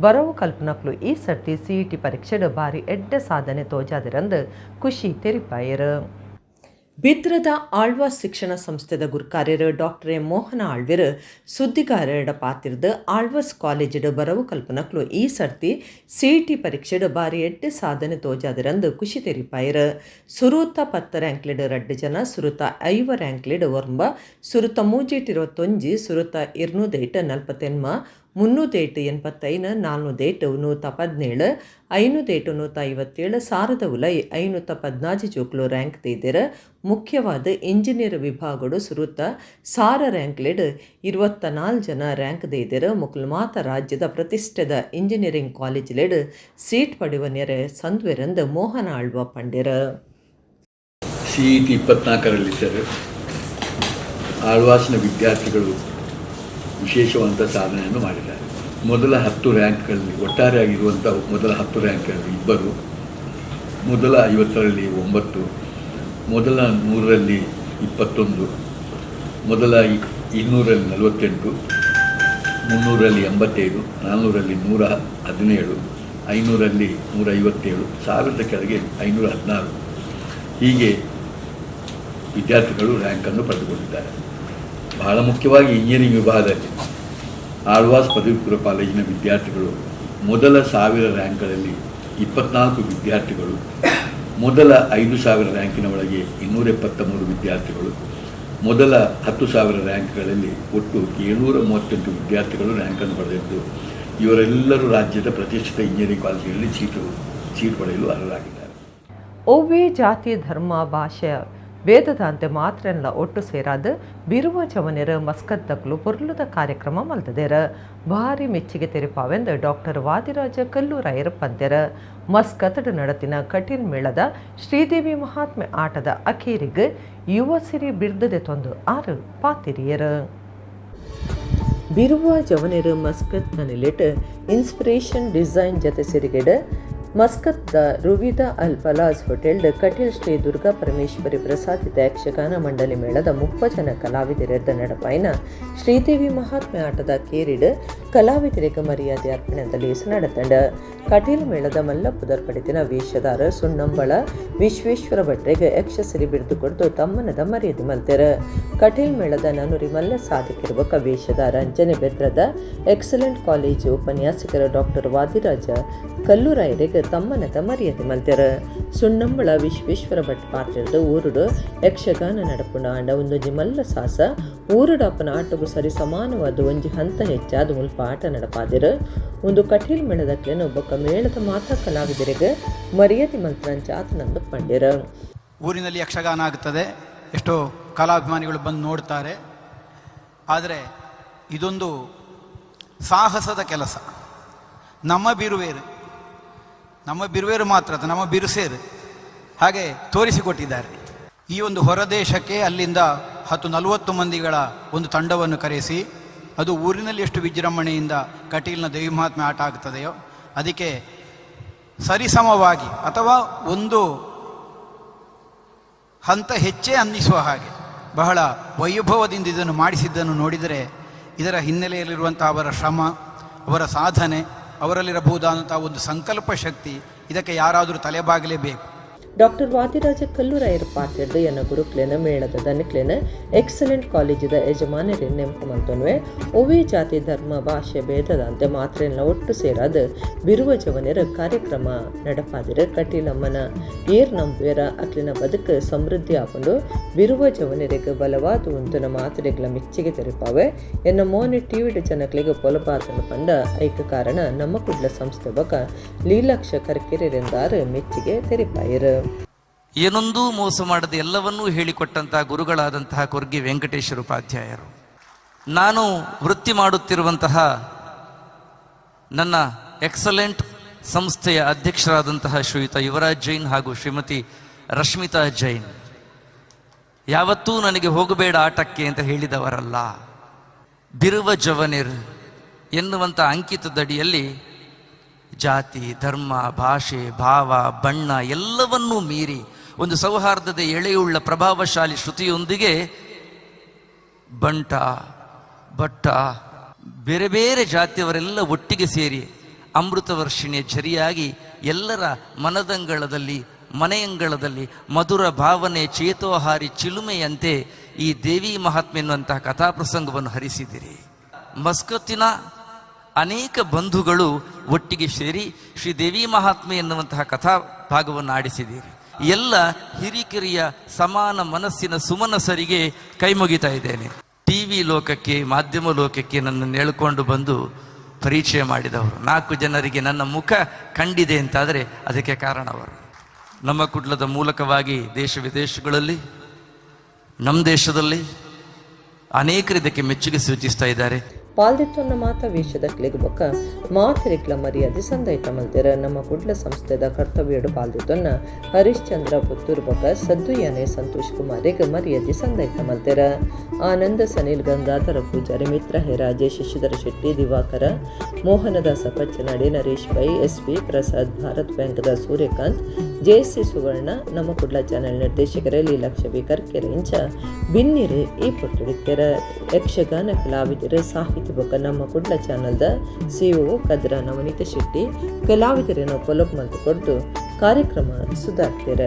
ಬರವು ಕಲ್ಪನಕ್ಲು ಈ ಸರ್ತಿ CET ಪರೀಕ್ಷೆಡ್ ಬಾರಿ ಎಡ್ಡ ಸಾಧನೆ ತೋಜಾದಿರಂದು ಖುಷಿ ತೆರಿಪಾಯರು. ಬಿದ್ರದ ಆಳ್ವಾಸ್ ಶಿಕ್ಷಣ ಸಂಸ್ಥೆದ ಗುರುಕಾರ್ಯರು ಡಾಕ್ಟರ್ ಮೋಹನ ಆಳ್ವೇರು ಸುದ್ದಿಗಾರರ ಪಾತಿರ್ದ ಆಳ್ವಾಸ್ ಕಾಲೇಜ್ ಬರವು ಕಲ್ಪನಕ್ಲು ಈ ಸರ್ತಿ CET ಪರೀಕ್ಷೆಡ್ ಬಾರಿ ಎಡ್ಡ ಸಾಧನೆ ತೋಜಾದಿರಂದು ಖುಷಿ ತೆರಿಪಾಯರು. ಸುರೂತ 10 ರ್ಯಾಂಕ್ಲಿಡ್ 2 ಜನ, ಸುರೂತ 5 ರ್ಯಾಂಕ್ಲಿಡ್ 1, ಸುರೂತ 321, ಸುರೂತ 248, 385, 417, 557, ಸಾರದ ಉಲೈ 514 ಜೋಕ್ಲು ರ್ಯಾಂಕ್ ತೇದೆರ. ಮುಖ್ಯವಾದ ಇಂಜಿನಿಯರ್ ವಿಭಾಗಗಳು ಸುರುತ್ತ ಸಾರ ರ್ಯಾಂಕ್ಲೆಡ್ 24 ಜನ ರ್ಯಾಂಕ್ ದೇದೆರ. ಮುಕ್ಲಮಾತ ರಾಜ್ಯದ ಪ್ರತಿಷ್ಠಿತ ಇಂಜಿನಿಯರಿಂಗ್ ಕಾಲೇಜ್ಲೆಡ್ ಸೀಟ್ ಪಡೆಯುವ ನೆರೆ ಸಂದ್ವೆರಂದ ಮೋಹನ ಆಳ್ವ ಪಂಡ್ಯರ. CET 24ರಲ್ಲಿದ್ದರು. ಆಳ್ವಾಸ್ನ ವಿದ್ಯಾರ್ಥಿಗಳು ವಿಶೇಷವಾದ ಸಾಧನೆಯನ್ನು ಮಾಡಿದ್ದಾರೆ. ಮೊದಲ 10 ರ್ಯಾಂಕ್ಗಳಲ್ಲಿ ಒಟ್ಟಾರೆಯಾಗಿರುವಂಥ ಮೊದಲ 10 ರ್ಯಾಂಕ್ಗಳಲ್ಲಿ 2, ಮೊದಲ 50ರಲ್ಲಿ 9, ಮೊದಲ 100ರಲ್ಲಿ 21, ಮೊದಲ 200ರಲ್ಲಿ 48, 300ರಲ್ಲಿ 87, 400ರಲ್ಲಿ 117, 500ರಲ್ಲಿ 157, 1000ದ ಕೆಳಗೆ 516. ಹೀಗೆ ವಿದ್ಯಾರ್ಥಿಗಳು ರ್ಯಾಂಕನ್ನು ಪಡೆದುಕೊಂಡಿದ್ದಾರೆ. ಬಹಳ ಮುಖ್ಯವಾಗಿ ಇಂಜಿನಿಯರಿಂಗ್ ವಿಭಾಗದಲ್ಲಿ ಆಳ್ವಾಸ್ ಪದವಿ ಪೂರ್ವ ಕಾಲೇಜಿನ ವಿದ್ಯಾರ್ಥಿಗಳು ಮೊದಲ 1000 ರ್ಯಾಂಕ್ಗಳಲ್ಲಿ 24 ವಿದ್ಯಾರ್ಥಿಗಳು, ಮೊದಲ 5000 ರ್ಯಾಂಕಿನ ಒಳಗೆ 273 ವಿದ್ಯಾರ್ಥಿಗಳು, ಮೊದಲ 10,000 ರ್ಯಾಂಕ್ಗಳಲ್ಲಿ ಒಟ್ಟು 738 ವಿದ್ಯಾರ್ಥಿಗಳು ರ್ಯಾಂಕನ್ನು ಪಡೆದಿದ್ದು ಇವರೆಲ್ಲರೂ ರಾಜ್ಯದ ಪ್ರತಿಷ್ಠಿತ ಇಂಜಿನಿಯರಿಂಗ್ ಕಾಲೇಜುಗಳಲ್ಲಿ ಸೀಟ್ ಪಡೆಯಲು ಅರ್ಹರಾಗಿದ್ದಾರೆ. ಒವ್ವೇ ಜಾತಿ ಧರ್ಮ ಭಾಷೆ ವೇದದಂತೆ ಮಾತ್ರಲ್ಲ ಒಟ್ಟು ಸೇರಾದ ಬಿರುವ ಜವನೆರ ಮಸ್ಕತ್ತಕ್ಲು ಪೊರ್ಲುದ ಕಾರ್ಯಕ್ರಮ ಮಲ್ತದೇರ. ಭಾರಿ ಮೆಚ್ಚುಗೆ ತೆರಿಪಾವೆಂದು ಡಾಕ್ಟರ್ ವಾದಿರಾಜ ಕಲ್ಲೂರಾಯರ ಪಂದ್ಯರ. ಮಸ್ಕತ್ತಡ್ ನಡತಿನ ಕಠಿಣ ಮೇಳದ ಶ್ರೀದೇವಿ ಮಹಾತ್ಮೆ ಆಟದ ಅಖೀರಿಗೆ ಯುವ ಸಿರಿ ಬಿರ್ದದೆ ತೊಂದು 6 ಪಾತಿರಿಯರ. ಬಿರುವ ಜವನೆರ ಮಸ್ಕತ್ ನನಿಲೆಟ್ ಇನ್ಸ್ಪಿರೇಷನ್ ಡಿಸೈನ್ ಜತೆ ಸಿರಿಗೆಡ ಮಸ್ಕತ್ದ ರುವಿದಾ ಅಲ್ ಫಲಾಸ್ ಹೋಟೆಲ್ ಕಟೀಲ್ ಶ್ರೀ ದುರ್ಗಾ ಪರಮೇಶ್ವರಿ ಪ್ರಸಾದಿತ ಯಕ್ಷಗಾನ ಮಂಡಳಿ ಮೇಳದ 30 ಜನ ಕಲಾವಿದರಿದ್ದ ನಡಪಾಯಿನ ಶ್ರೀದೇವಿ ಮಹಾತ್ಮೆ ಆಟದ ಕೇರಿಡ್ ಕಲಾವಿದರಿಗೆ ಮರ್ಯಾದೆ ಅರ್ಪಣೆಯಲ್ಲಿ ನಡೆತಂಡ ಕಟೀಲ್ ಮೇಳದ ಮಲ್ಲಪ್ಪುದರ್ ಪಡೆದಿನ ವೇಷಧಾರ ಸುಣ್ಣಂಬಳ ವಿಶ್ವೇಶ್ವರ ಭಟ್ರಿಗೆ ಯಕ್ಷಸಿರಿ ಬಿರುದು ಕೊಟ್ಟು ತಮ್ಮನದ ಮರ್ಯಾದೆ ಮಲ್ತೆರ ಕಟೀಲ್ ಮೇಳದ ನನುರಿ ಮಲ್ಲ ಸಾಧಕಿರುವ ವೇಷಧಾರ ಅಂಜನೆ ಬೆದ್ರದ ಎಕ್ಸಲೆಂಟ್ ಕಾಲೇಜು ಉಪನ್ಯಾಸಕರ ಡಾಕ್ಟರ್ ವಾದಿರಾಜ ಕಲ್ಲೂರಾಯರಿಗೆ ತಮ್ಮನದ ಮರ್ಯಾದೆ ಮಲ್ತೆರ ಸುಣ್ಣಂಬಳ ವಿಶ್ವೇಶ್ವರ ಭಟ್ ಪಾತ್ರದ ಊರುಡು ಯಕ್ಷಗಾನ ನಡಪುಂಡ ಆಂಡ ಒಂದು ಮಲ್ಲ ಸಾಸ ಊರುಡಪ್ಪನ ಆಟಗೂ ಸರಿ ಸಮಾನವಾದ ಒಂಜಿ ಹಂತ ಹೆಚ್ಚಾದ ಮುಲ್ಪ ಆಟ ನಡಪಾದಿರ ಒಂದು ಕಟೀಲ್ ಮೇಳದಕ್ಲೇನು ಒಬ್ಬ ಮೇಳದ ಮಾತಾ ಕಲಾವಿದರಿಗೆ ಮರ್ಯಾದೆ ಮಲ್ತರಂಚ ಆತನಂದು ಪಂಡಿರ. ಊರಿನಲ್ಲಿ ಯಕ್ಷಗಾನ ಆಗುತ್ತದೆ, ಎಷ್ಟೋ ಕಲಾಭಿಮಾನಿಗಳು ಬಂದು ನೋಡ್ತಾರೆ. ಆದರೆ ಇದೊಂದು ಸಾಹಸದ ಕೆಲಸ. ನಮ್ಮ ಬಿರುವೇರು ಮಾತ್ರ ನಮ್ಮ ಬಿರುಸೇರು ಹಾಗೆ ತೋರಿಸಿಕೊಟ್ಟಿದ್ದಾರೆ. ಈ ಒಂದು ಹೊರದೇಶಕ್ಕೆ ಅಲ್ಲಿಂದ 10-40 ಮಂದಿಗಳ ಒಂದು ತಂಡವನ್ನು ಕರೆಸಿ ಅದು ಊರಿನಲ್ಲಿ ಎಷ್ಟು ವಿಜೃಂಭಣೆಯಿಂದ ಕಟೀಲ್ನ ದೇವಿ ಮಹಾತ್ಮೆ ಆಟ ಆಗ್ತದೆಯೋ ಅದಕ್ಕೆ ಸರಿಸಮವಾಗಿ ಅಥವಾ ಒಂದು ಹಂತ ಹೆಚ್ಚೇ ಅನ್ನಿಸುವ ಹಾಗೆ ಬಹಳ ವೈಭವದಿಂದ ಇದನ್ನು ಮಾಡಿಸಿದ್ದನ್ನು ನೋಡಿದರೆ ಇದರ ಹಿನ್ನೆಲೆಯಲ್ಲಿರುವಂಥ ಅವರ ಶ್ರಮ, ಅವರ ಸಾಧನೆ, ಅವರಲ್ಲಿರಬಹುದಾದಂಥ ಒಂದು ಸಂಕಲ್ಪ ಶಕ್ತಿ, ಇದಕ್ಕೆ ಯಾರಾದರೂ ತಲೆಬಾಗಲೇಬೇಕು. ಡಾಕ್ಟರ್ ವಾದಿರಾಜ ಕಲ್ಲೂರಾಯರ ಪಾತ್ರದ ಎನ್ನ ಗುರುಕ್ಲೇನ ಮೇಳದ ದನಕ್ಲೇನ ಎಕ್ಸಲೆಂಟ್ ಕಾಲೇಜಿದ ಯಜಮಾನರೇ ನೆಂಪು ಮಂತೊನ್ವೆ ಒವೇ ಜಾತಿ ಧರ್ಮ ಭಾಷೆ ಭೇದದಂತೆ ಮಾತ್ರೆಲ್ಲ ಒಟ್ಟು ಸೇರಾದ ಬಿರುವ ಜವನರ ಕಾರ್ಯಕ್ರಮ ನಡಪಾದಿರ ಕಟೀಲಮ್ಮನ ಏರ್ ನಂಬುವೆರ ಅಕ್ಲಿನ ಬದುಕು ಸಮೃದ್ಧಿ ಆಕೊಂಡು ಬಿರುವ ಜವನರಿಗೆ ಬಲವಾದ ಉಂತನ ಮಾತ್ರೆಗಳ ಮೆಚ್ಚುಗೆ ತೆರಪಾವೆ ಎನ್ನ ಮೋನೆ ಟಿವಿಡ ಜನಗಳಿಗೆ ಪೊಲಬಾತನು ಪಂಡ ಐಕ ಕಾರಣ ನಮ್ಮ ಕುಡ್ಲ ಸಂಸ್ಥೆ ಬಕ ಲೀಲಾಕ್ಷ ಕರ್ಕೆರೆಂದಾರು ಮೆಚ್ಚುಗೆ ತೆರಿಪಾಯಿರು. ಏನೊಂದೂ ಮೋಸ ಮಾಡದೆ ಎಲ್ಲವನ್ನೂ ಹೇಳಿಕೊಟ್ಟಂತಹ ಗುರುಗಳಾದಂತಹ ಕೊರ್ಗಿ ವೆಂಕಟೇಶ್ವರ ಉಪಾಧ್ಯಾಯರು. ನಾನು ವೃತ್ತಿ ಮಾಡುತ್ತಿರುವಂತಹ ನನ್ನ ಎಕ್ಸಲೆಂಟ್ ಸಂಸ್ಥೆಯ ಅಧ್ಯಕ್ಷರಾದಂತಹ ಶ್ರೀಯುತ ಯುವರಾಜ್ ಜೈನ್ ಹಾಗೂ ಶ್ರೀಮತಿ ರಶ್ಮಿತಾ ಜೈನ್ ಯಾವತ್ತೂ ನನಗೆ ಹೋಗಬೇಡ ಆಟಕ್ಕೆ ಅಂತ ಹೇಳಿದವರಲ್ಲ. ಬಿರುವ ಜವನಿರ್ ಎನ್ನುವಂಥ ಅಂಕಿತದಡಿಯಲ್ಲಿ ಜಾತಿ, ಧರ್ಮ, ಭಾಷೆ, ಭಾವ, ಬಣ್ಣ ಎಲ್ಲವನ್ನೂ ಮೀರಿ ಒಂದು ಸೌಹಾರ್ದದ ಎಳೆಯುಳ್ಳ ಪ್ರಭಾವಶಾಲಿ ಶ್ರುತಿಯೊಂದಿಗೆ ಬಂಟ, ಭಟ್ಟ, ಬೇರೆ ಬೇರೆ ಜಾತಿಯವರೆಲ್ಲ ಒಟ್ಟಿಗೆ ಸೇರಿ ಅಮೃತವರ್ಷಿಣಿಯ ಝರಿಯಾಗಿ ಎಲ್ಲರ ಮನದಂಗಳದಲ್ಲಿ ಮನೆಯಂಗಳದಲ್ಲಿ ಮಧುರ ಭಾವನೆ ಚೇತೋಹಾರಿ ಚಿಲುಮೆಯಂತೆ ಈ ದೇವಿ ಮಹಾತ್ಮೆ ಎನ್ನುವಂತಹ ಕಥಾಪ್ರಸಂಗವನ್ನು ಹರಿಸಿದಿರಿ. ಮಸ್ಕತ್ತಿನ ಅನೇಕ ಬಂಧುಗಳು ಒಟ್ಟಿಗೆ ಸೇರಿ ಶ್ರೀ ದೇವಿ ಮಹಾತ್ಮೆ ಎನ್ನುವಂತಹ ಕಥಾ ಭಾಗವನ್ನು ಆಡಿಸಿದ್ದೀರಿ. ಎಲ್ಲ ಹಿರಿಕಿರಿಯ ಸಮಾನ ಮನಸ್ಸಿನ ಸುಮನಸರಿಗೆ ಕೈ ಮುಗಿತಾ ಇದ್ದೇನೆ. ಟಿವಿ ಲೋಕಕ್ಕೆ, ಮಾಧ್ಯಮ ಲೋಕಕ್ಕೆ ನನ್ನನ್ನು ಎಳ್ಕೊಂಡು ಬಂದು ಪರಿಚಯ ಮಾಡಿದವರು 4 ಜನರಿಗೆ ನನ್ನ ಮುಖ ಕಂಡಿದೆ ಅಂತಾದರೆ ಅದಕ್ಕೆ ಕಾರಣವರು. ನಮ್ಮ ಕುಡ್ಲದ ಮೂಲಕವಾಗಿ ದೇಶ ವಿದೇಶಗಳಲ್ಲಿ, ನಮ್ಮ ದೇಶದಲ್ಲಿ ಅನೇಕರು ಇದಕ್ಕೆ ಮೆಚ್ಚುಗೆ ಸೂಚಿಸ್ತಾ ಇದ್ದಾರೆ. ಪಾಲ್ದಿತ್ತೊನ್ನ ಮಾತ ವೇಷದ ಕ್ಲಿಗ್ಬೊಕ್ಕ ಮಾತಿರಿಕ್ಲ ಮರ್ಯಾದೆ ಸಂದೈತ ಮಲ್ತೆರ ನಮ್ಮ ಕುಡ್ಲ ಸಂಸ್ಥೆದ ಕರ್ತವ್ಯಡು ಪಾಲ್ದಿತ್ತೊನ್ನ ಹರಿಶ್ಚಂದ್ರ ಪುತ್ತೂರು ಬೊಕ್ಕ ಸದ್ದು ಯಾನೆ ಸಂತೋಷ್ ಕುಮಾರಿಗೆ ಮರ್ಯಾದೆ ಸಂದೈತ ಮಲ್ತೆರ ಆನಂದ ಸನಿಲ್ ಗಂಗಾಧರ ಪೂಜಾರಿ ಮಿತ್ರ ಹೆ ರಾಜೇಶ್ ಶಶಿಧರ ಶೆಟ್ಟಿ ದಿವಾಕರ ಮೋಹನದಾಸ ಪಚ್ಚನಾಡಿ ನರೇಶ್ ಪೈ SP ಪ್ರಸಾದ್ ಭಾರತ್ ಬ್ಯಾಂಕ್ದ ಸೂರ್ಯಕಾಂತ್ JC ಸುವರ್ಣ ನಮ್ಮ ಕುಡ್ಲ ಚಾನೆಲ್ ನಿರ್ದೇಶಕರ ಲೀಲಾಕ್ಷ ಕರ್ಕೆರೆಂಚ ಬಿನ್ನಿರು ಈ ಪೊಟ್ಟಡಿಕೆರ ಯಕ್ಷಗಾನ ಕಲಾವಿದರು ಸಾಹಿತ್ಯ ಬೊಕ್ಕ ನಮ್ಮ ಕುಡ್ಲ ಚಾನಲ್ದ CEO ಕದ್ರ ನವನೀತ ಶೆಟ್ಟಿ ಕಲಾವಿದರನ್ನು ಪೊಲಪ್ ಮಂತು ಕೊಡ್ದು ಕಾರ್ಯಕ್ರಮ ಸುಧಾರ್ತಿರ.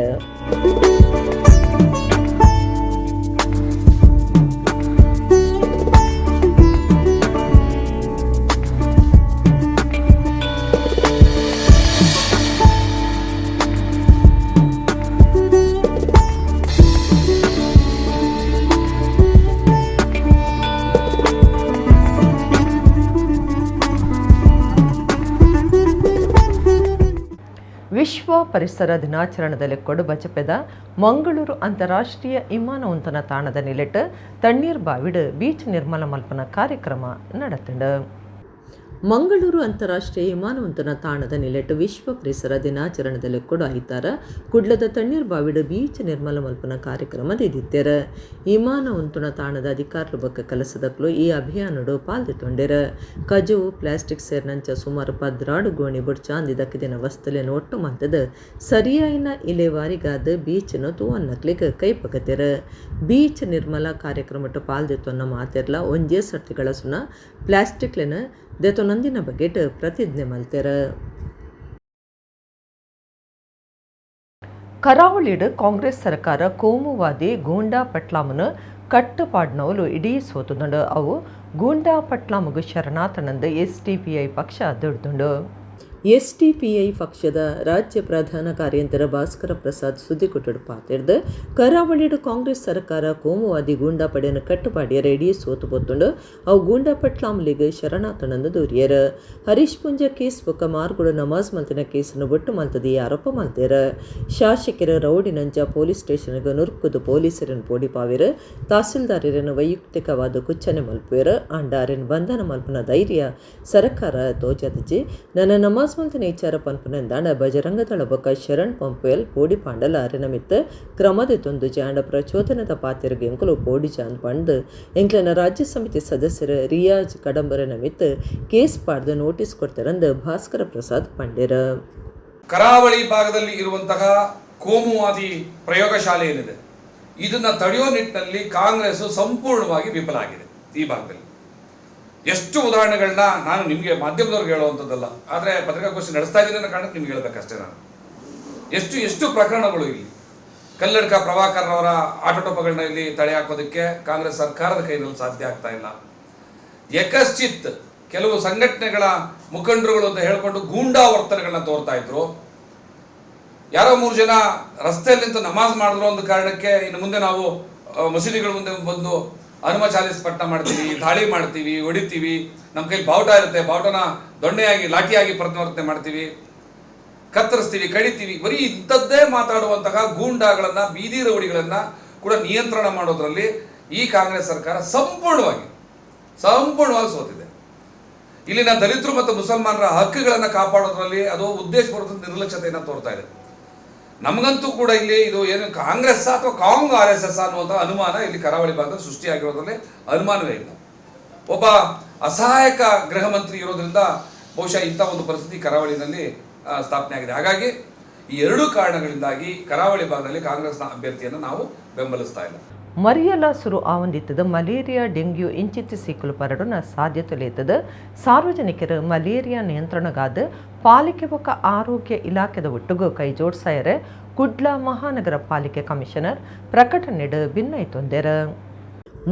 ವಿಶ್ವ ಪರಿಸರ ದಿನಾಚರಣೆಯಲ್ಲಿ ಕೊಡುಬಜಪೆದ ಮಂಗಳೂರು ಅಂತಾರಾಷ್ಟ್ರೀಯ ವಿಮಾನ ಉಂತನ ತಾಣದ ನಿಲೆಟ್ ತಣ್ಣೀರ್ ಬಾವಿಡ್ ಬೀಚ್ ನಿರ್ಮಲ ಮಲ್ಪನ ಕಾರ್ಯಕ್ರಮ ನಡೆತಂಡ. ಮಂಗಳೂರು ಅಂತಾರಾಷ್ಟ್ರೀಯ ವಿಮಾನವಂತನ ತಾಣದ ನಿಲೆಟ್ ವಿಶ್ವ ಪರಿಸರ ದಿನಾಚರಣೆದಲ್ಲಿ ಕೂಡ ಐತಾರ ಕುಡ್ಲದ ತಣ್ಣೀರ್ ಬಾವಿಡ ಬೀಚ್ ನಿರ್ಮಲ ಮಲ್ಪನ ಕಾರ್ಯಕ್ರಮ ದಿದ್ದಿತ್ತೆರ. ವಿಮಾನವಂತನ ತಾಣದ ಅಧಿಕಾರರ ಬಗ್ಗೆ ಕೆಲಸದಕ್ಕೂ ಈ ಅಭಿಯಾನಡು ಪಾಲ್ಗೊಂಡಿರ. ಕಜವು ಪ್ಲಾಸ್ಟಿಕ್ ಸೇರಿನಂಚ ಸುಮಾರು 16 ಗೋಣಿ ಬುಡ್ಚಾಂದಿ ದಕ್ಕಿದಿನ ವಸ್ತುಲೇನ ಒಟ್ಟು ಮಂತದ ಸರಿಯಾಯಿನ ಇಲೆವಾರಿಗಾದ ಬೀಚ್ನ ತೂವನ್ನಕ್ಲಿಗೆ ಕೈಪಕತೆರ. ಬೀಚ್ ನಿರ್ಮಲ ಕಾರ್ಯಕ್ರಮಟ್ಟು ಪಾಲ್ದಿತ್ತೊನ್ನ ಮಾತೆರ್ಲ ಒಂಜೇ ಸರ್ತಿಗಳ ಸುನ ಪ್ಲಾಸ್ಟಿಕ್ಲೆನ ದೇತೊನಂದಿನ ಬಗೆಟ್ ಪ್ರತಿಜ್ಞೆ ಮಲ್ತೆರ. ಕರಾವಳಿಡ್ ಕಾಂಗ್ರೆಸ್ ಸರ್ಕಾರ ಕೋಮುವಾದಿ ಗೂಂಡಾ ಪಟ್ಲಾಮನ ಕಟ್ಟುಪಾಡ್ನವಲು ಇಡೀ ಸೋತುಂಡು. ಅವು ಗೂಂಡಾ ಪಟ್ಲಾಮಗು ಶರಣಾತನಂದು SDPI ಪಕ್ಷ ದುಡ್ದುಂಡು. SDPI ಪಕ್ಷದ ರಾಜ್ಯ ಪ್ರಧಾನ ಕಾರ್ಯಂತರ ಭಾಸ್ಕರ ಪ್ರಸಾದ್ ಸುದ್ದಿಕೊಟ್ಟಡು ಪಾತಿರ್ದು ಕರಾವಳಿಡು ಕಾಂಗ್ರೆಸ್ ಸರ್ಕಾರ ಕೋಮುವಾದಿ ಗೂಂಡಾ ಪಡೆಯನ್ನು ಕಟ್ಟುಪಾಡಿಯರ ಇಡೀ ಸೋತು ಬೊತ್ತುಂಡು. ಅವು ಗೂಂಡಾ ಪಟ್ಲಾಮ್ಲಿಗೆ ಶರಣಾತನಂದು ದೂರಿಯರ. ಹರೀಶ್ ಪುಂಜ ಕೇಸ್ ಬೊಕ್ಕ ಮಾರ್ಗುಡು ನಮಾಜ್ ಮಲ್ತಿನ ಕೇಸನ್ನು ಬೊಟ್ಟು ಮಲ್ತದಿ ಆರೋಪ ಮಲ್ತೇರ. ಶಾಸಕರ ರೌಡಿನಂಜ ಪೊಲೀಸ್ ಸ್ಟೇಷನ್ಗೆ ನುರ್ಕುದು ಪೊಲೀಸರನ್ನು ಪೋಡಿಪಾವಿರ. ತಹಸೀಲ್ದಾರರನ್ನು ವೈಯಕ್ತಿಕವಾದ ಕುಚ್ಚನೆ ಮಲ್ಪುವೆರ. ಅಂಡಾರಿನ ಬಂಧನ ಮಲ್ಪನ ಧೈರ್ಯ ಸರ್ಕಾರ ತೋಜಾದಜಿ ನನ್ನ ನಮಾಜ್ ಮಂತನ ವಿಚಾರ ಪನ್ಪುನಂದಾಂಡ ಬಜರಂಗ ದಳ ಬೊಕ್ಕ ಶರಣ್ ಪಂಪುವೆಲ್ ಪೋಡಿ ಪಾಂಡಲ ಅರೆನಮಿತ್ತ ಕ್ರಮದ ತೊಂದು ಜಾಂಡ ಪ್ರಚೋದನದ ಪಾತಿರ್ಗೆ ಎಂಕುಲು ಪೋಡಿ ಜಾಂದ್ ಪಂಡ್ ಎಂಕ್ಲನ ರಾಜ್ಯ ಸಮಿತಿ ಸದಸ್ಯರ ರಿಯಾಜ್ ಕಡಂಬರ ನಮಿತ್ತ ಕೇಸ್ ಪಾಡ್ದು ನೋಟಿಸ್ ಕೊಡ್ತಾರಂದು ಭಾಸ್ಕರ ಪ್ರಸಾದ್ ಪಂಡಿರ. ಕರಾವಳಿ ಭಾಗದಲ್ಲಿ ಇರುವಂತಹ ಕೋಮುವಾದಿ ಪ್ರಯೋಗಶಾಲೆ ಏನಿದೆ ಇದನ್ನ ತಡೆಯೋ ನಿಟ್ಟಿನಲ್ಲಿ ಕಾಂಗ್ರೆಸ್ ಸಂಪೂರ್ಣವಾಗಿ ವಿಫಲ ಆಗಿದೆ. ಈ ಭಾಗದಲ್ಲಿ ಎಷ್ಟು ಉದಾಹರಣೆಗಳನ್ನ ನಾನು ನಿಮಗೆ ಮಾಧ್ಯಮದವ್ರಿಗೆ ಹೇಳುವಂಥದ್ದಲ್ಲ, ಆದರೆ ಪತ್ರಿಕಾಗೋಷ್ಠಿ ನಡೆಸ್ತಾ ಇದ್ದೀನಿ ಅನ್ನೋ ಕಾರಣಕ್ಕೆ ನಿಮ್ಗೆ ಹೇಳಬೇಕಷ್ಟೇ. ನಾನು ಎಷ್ಟು ಪ್ರಕರಣಗಳು ಇಲ್ಲಿ ಕಲ್ಲಡ್ಕ ಪ್ರಭಾಕರ್ನವರ ಆಟೋಟೋಪಗಳನ್ನ ಇಲ್ಲಿ ತಡೆ ಹಾಕೋದಕ್ಕೆ ಕಾಂಗ್ರೆಸ್ ಸರ್ಕಾರದ ಕೈನಲ್ಲಿ ಸಾಧ್ಯ ಆಗ್ತಾ ಇಲ್ಲ. ಯಕಶ್ಚಿತ್ ಕೆಲವು ಸಂಘಟನೆಗಳ ಮುಖಂಡರುಗಳು ಅಂತ ಹೇಳ್ಕೊಂಡು ಗೂಂಡಾ ವರ್ತನೆಗಳನ್ನ ತೋರ್ತಾ ಇದ್ರು. ಯಾರೋ 3 ಜನ ರಸ್ತೆಯಲ್ಲಿ ನಿಂತು ನಮಾಜ್ ಮಾಡಿದ್ರು ಒಂದು ಕಾರಣಕ್ಕೆ ಇನ್ನು ಮುಂದೆ ನಾವು ಮಸೀದಿಗಳ ಮುಂದೆ ಬಂದು ಹನುಮ ಚಾಲೀಸ್ ಪಟ್ಟ ಮಾಡ್ತೀವಿ, ದಾಳಿ ಮಾಡ್ತೀವಿ, ಹೊಡಿತೀವಿ, ನಮ್ಮ ಕೈಲಿ ಬಾವುಟ ಇರುತ್ತೆ, ಬಾವುಟನ ದೊಣ್ಣೆಯಾಗಿ ಲಾಠಿಯಾಗಿ ಪ್ರತಿವರ್ತನೆ ಮಾಡ್ತೀವಿ, ಕತ್ತರಿಸ್ತೀವಿ, ಕಡಿತೀವಿ, ಬರೀ ಇಂಥದ್ದೇ ಮಾತಾಡುವಂತಹ ಗೂಂಡಾಗಳನ್ನ ಬೀದಿ ರೌಡಿಗಳನ್ನ ಕೂಡ ನಿಯಂತ್ರಣ ಮಾಡೋದ್ರಲ್ಲಿ ಈ ಕಾಂಗ್ರೆಸ್ ಸರ್ಕಾರ ಸಂಪೂರ್ಣವಾಗಿ ಸೋತಿದೆ. ಇಲ್ಲಿನ ದಲಿತರು ಮತ್ತು ಮುಸಲ್ಮಾನರ ಹಕ್ಕುಗಳನ್ನು ಕಾಪಾಡೋದ್ರಲ್ಲಿ ಅದು ಉದ್ದೇಶಪೂರ್ವಕ ನಿರ್ಲಕ್ಷ್ಯತೆಯನ್ನು ತೋರ್ತಾ ಇದೆ. ನಮಗಂತೂ ಕೂಡ ಇಲ್ಲಿ ಇದು ಏನು ಕಾಂಗ್ರೆಸ್ ಅಥವಾ RSS ಅನ್ನುವಂಥ ಅನುಮಾನ ಇಲ್ಲಿ ಕರಾವಳಿ ಭಾಗದಲ್ಲಿ ಸೃಷ್ಟಿಯಾಗಿರೋದ್ರಲ್ಲಿ ಅನುಮಾನವೇ ಇಲ್ಲ. ಒಬ್ಬ ಅಸಹಾಯಕ ಗೃಹ ಮಂತ್ರಿ ಇರೋದ್ರಿಂದ ಬಹುಶಃ ಇಂಥ ಒಂದು ಪರಿಸ್ಥಿತಿ ಕರಾವಳಿನಲ್ಲಿ ಸ್ಥಾಪನೆ ಆಗಿದೆ. ಹಾಗಾಗಿ ಈ 2 ಕಾರಣಗಳಿಂದಾಗಿ ಕರಾವಳಿ ಭಾಗದಲ್ಲಿ ಕಾಂಗ್ರೆಸ್ನ ಅಭ್ಯರ್ಥಿಯನ್ನು ನಾವು ಬೆಂಬಲಿಸ್ತಾ ಇಲ್ಲ. ಮರಿಯಲ ಸುರು ಆವಂದಿತ್ತದ ಮಲೇರಿಯಾ ಡೆಂಗ್ಯೂ ಇಂಚಿತ್ತು ಸಿಕ್ಕಲು ಪರಡುನ ಸಾಧ್ಯತೆಲೇತದ ಸಾರ್ವಜನಿಕರು ಮಲೇರಿಯಾ ನಿಯಂತ್ರಣಗಾದ ಪಾಲಿಕೆ ಬೊಕ್ಕ ಆರೋಗ್ಯ ಇಲಾಖೆದ ಒಟ್ಟಿಗೂ ಕೈ ಜೋಡ್ಸಾಯರೆ ಕುಡ್ಲ ಮಹಾನಗರ ಪಾಲಿಕೆ ಕಮಿಷನರ್ ಪ್ರಕಟಣೆ ಭಿನ್ನೈತೊಂದೆರ.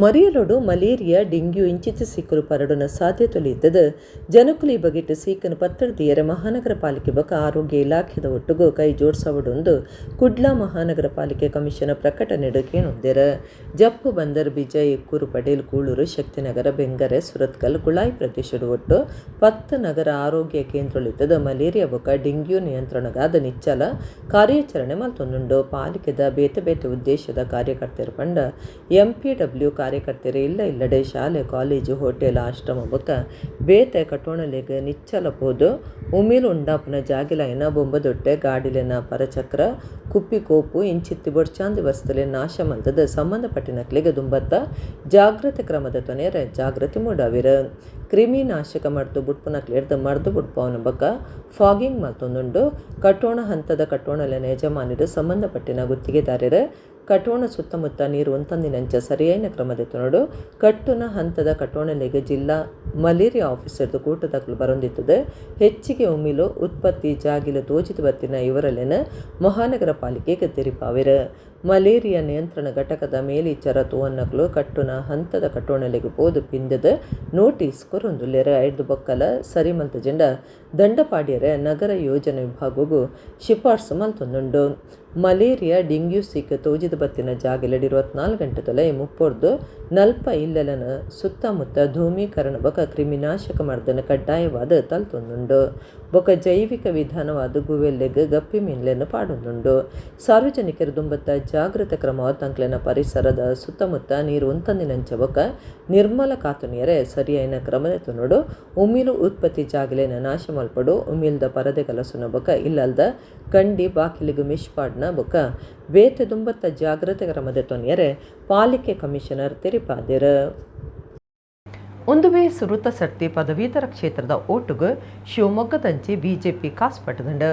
ಮರಿಯಲೋಡು ಮಲೇರಿಯಾ ಡೆಂಗ್ಯೂ ಇಂಚಿತ್ತು ಸಿಕ್ಕಲು ಪರಡುನ ಸಾಧ್ಯತೆಲಿದ್ದದ ಜನಕುಲಿ ಬಗೆಟ್ ಸೀಕನ ಪತ್ತಡದಿಯರ ಮಹಾನಗರ ಪಾಲಿಕೆ ಬಕ ಆರೋಗ್ಯ ಇಲಾಖೆದ ಒಟ್ಟಿಗೂ ಕೈ ಜೋಡ್ಸವಡೊಂದು ಕುಡ್ಲ ಮಹಾನಗರ ಪಾಲಿಕೆ ಕಮಿಷನರ್ ಪ್ರಕಟಣೆ ಕೇಳೊಂದೆರ. ಜಪ್ಪು ಬಂದರ್ ಬಿಜಯ್ ಎಕ್ಕೂರು ಪಟೇಲ್ ಕೂಳೂರು ಶಕ್ತಿನಗರ ಬೆಂಗರೆ ಸುರತ್ಕಲ್ ಕುಳಾಯಿ ಪ್ರದೇಶದ ಒಟ್ಟು 10 ನಗರ ಆರೋಗ್ಯ ಕೇಂದ್ರಲಿದ್ದದ ಮಲೇರಿಯಾ ಬೊಕ್ಕ ಡೆಂಗ್ಯೂ ನಿಯಂತ್ರಣಗಾದ ನಿಚ್ಚಲ ಕಾರ್ಯಾಚರಣೆ ಮಲ್ತೊಂದುಂಡು. ಪಾಲಿಕೆದ ಬೇತೆ ಬೇತೆ ಉದ್ದೇಶದ ಕಾರ್ಯಕರ್ತರ ಪಂಡ MPW ಕಾರ್ಯಕರ್ತರು ಇಲ್ಲಡೆ ಶಾಲೆ ಕಾಲೇಜು ಹೋಟೆಲ್ ಆಶ್ರಮ ಬೊಕ್ಕ ಬೇತೆ ಕಟೋಣಲೆಗೆ ನಿಚ್ಚಲಪೋದು ಉಮೀಲು ಉಂಡಾಪನ ಜಾಗಿಲೈನ ಬೊಂಬದೊಟ್ಟೆ ಗಾಡಿಲೆನ ಪರಚಕ್ರ ಕುಪ್ಪಿ ಕೋಪು ಇಂಚಿತ್ತಿ ಬೊಡ್ಚಾಂದಿ ವಸ್ತುಲೆ ನಾಶ ಮಂತದ ಸಂಬಂಧಪಟ್ಟಿನಕ್ಲಿಗೆ ದುಂಬತ್ತ ಜಾಗೃತಿ ಕ್ರಮದ ತೊನೆಯರ ಜಾಗೃತಿ ಮೂಡಾವಿರ. ಕ್ರಿಮಿ ನಾಶಕ ಮರ್ದು ಬುಡ್ಪುನಕ್ಲಿರ್ದ ಮರ್ದು ಬುಡ್ಪವನ ಬಕ್ಕ ಫಾಗಿಂಗ್ ಮಲ್ತೊಂದುಂಡು. ಕಟೋಣ ಹಂತದ ಕಟೋಣಲೆನ ಯಜಮಾನರು ಸಂಬಂಧಪಟ್ಟಿನ ಗುತ್ತಿಗೆದಾರರ ಕಟೋಣ ಸುತ್ತಮುತ್ತ ನೀರು ಒಂತಂದಿನಂಚ ಸರಿಯಾದ ಕ್ರಮದ ತೊನಡು ಕಟ್ಟುನ ಹಂತದ ಕಟೋಣಲೆಗೆ ಜಿಲ್ಲಾ ಮಲೇರಿಯಾ ಆಫೀಸರ್ದು ಕೂಟದಾಗಲು ಬರೊಂದಿತ್ತದೆ. ಹೆಚ್ಚಿಗೆ ಉಮ್ಮಿಲು ಉತ್ಪತ್ತಿ ಜಾಗಿಲು ತೋಜಿತು ಬತ್ತಿನ ಇವರಲ್ಲೆನ ಮಹಾನಗರ ಪಾಲಿಕೆಗೆ ತೆರಿಪಾವಿರ. ಮಲೇರಿಯಾ ನಿಯಂತ್ರಣ ಘಟಕದ ಮೇಲಿಚ್ಚರ ತೋವನ್ನಕ್ಲು ಕಟ್ಟುನ ಹಂತದ ಕಟೋಣಲೆಗೆ ಪೋದು ಪಿಂದದ ನೋಟಿಸ್ ಕೊರೊಂದುಲ್ಲೆರ. 5 ಬೊಕ್ಕಲ ಸರಿ ಮಲ್ತ ಜೆಂಡ ದಂಡಪಾಡ್ಯರ ನಗರ ಯೋಜನೆ ವಿಭಾಗಗೂ ಶಿಫಾರ್ಸು ಮಲ್ತೊಂದುಂಡು. ಮಲೇರಿಯಾ ಡೆಂಗ್ಯೂ ಸಿಕ್ಕ ತೋಜಿದ ಬತ್ತಿನ ಜಾಗೆಲಡಿ 24 ಗಂಟೆ ತೊಲೆ ಮುಪ್ಪೊರ್ದು ನಲ್ಪ ಇಲ್ಲಲನ ಸುತ್ತಮುತ್ತ ಧೂಮೀಕರಣ ಬಕ ಕ್ರಿಮಿನಾಶಕ ಮರ್ದನ ಕಡ್ಡಾಯವಾದ ತಲ್ತೊಂದುಂಡು. ಬೊಕ ಜೈವಿಕ ವಿಧಾನವಾದ ಗುವೆಲ್ಲೆಗ್ ಗಪ್ಪಿ ಮೀನ್ಲೆನ್ನು ಪಾಡೊಂದುಂಡು. ಸಾರ್ವಜನಿಕರು ದುಂಬತ್ತ ಜಾಗೃತ ಕ್ರಮವಾದ ತಂಕ್ಲೆನ ಪರಿಸರದ ಸುತ್ತಮುತ್ತ ನೀರು ಉಂತಂದಿನಂಚ ಬೊಕ ನಿರ್ಮಲ ಕಾತುನಿಯರೆ ಸರಿಯಾಯಿನ ಕ್ರಮದ ತುನುಡು ಉಮಿಲು ಉತ್ಪತ್ತಿ ಜಾಗಲೆನ ನಾಶ ಮಲ್ಪಡು ಉಮಿಲ್ದ ಪರದೆ ಕಲಸುನ ಬೊಕ ಇಲ್ಲಲ್ದ ಕಂಡಿ ಬಾಕಿಲಿಗು ಮಿಶ್ಪಾಡ್ನ ಬೊಕ ಬೇತೆ ದುಂಬತ್ತ ಜಾಗೃತ ಕ್ರಮದ ತೊನಿಯರೆ ಪಾಲಿಕೆ ಕಮಿಷನರ್ ತೆರಿಪಾದೆರ್. ಒಂದುವೇ ಸುರುತ ಸರ್ತಿ ಪದವೀಧರ ಕ್ಷೇತ್ರದ ಓಟುಗು ಶಿವಮೊಗ್ಗದಂಚಿ ಬಿಜೆಪಿ ಕಾಸ್ ಪಟ್ಟದಂಡು.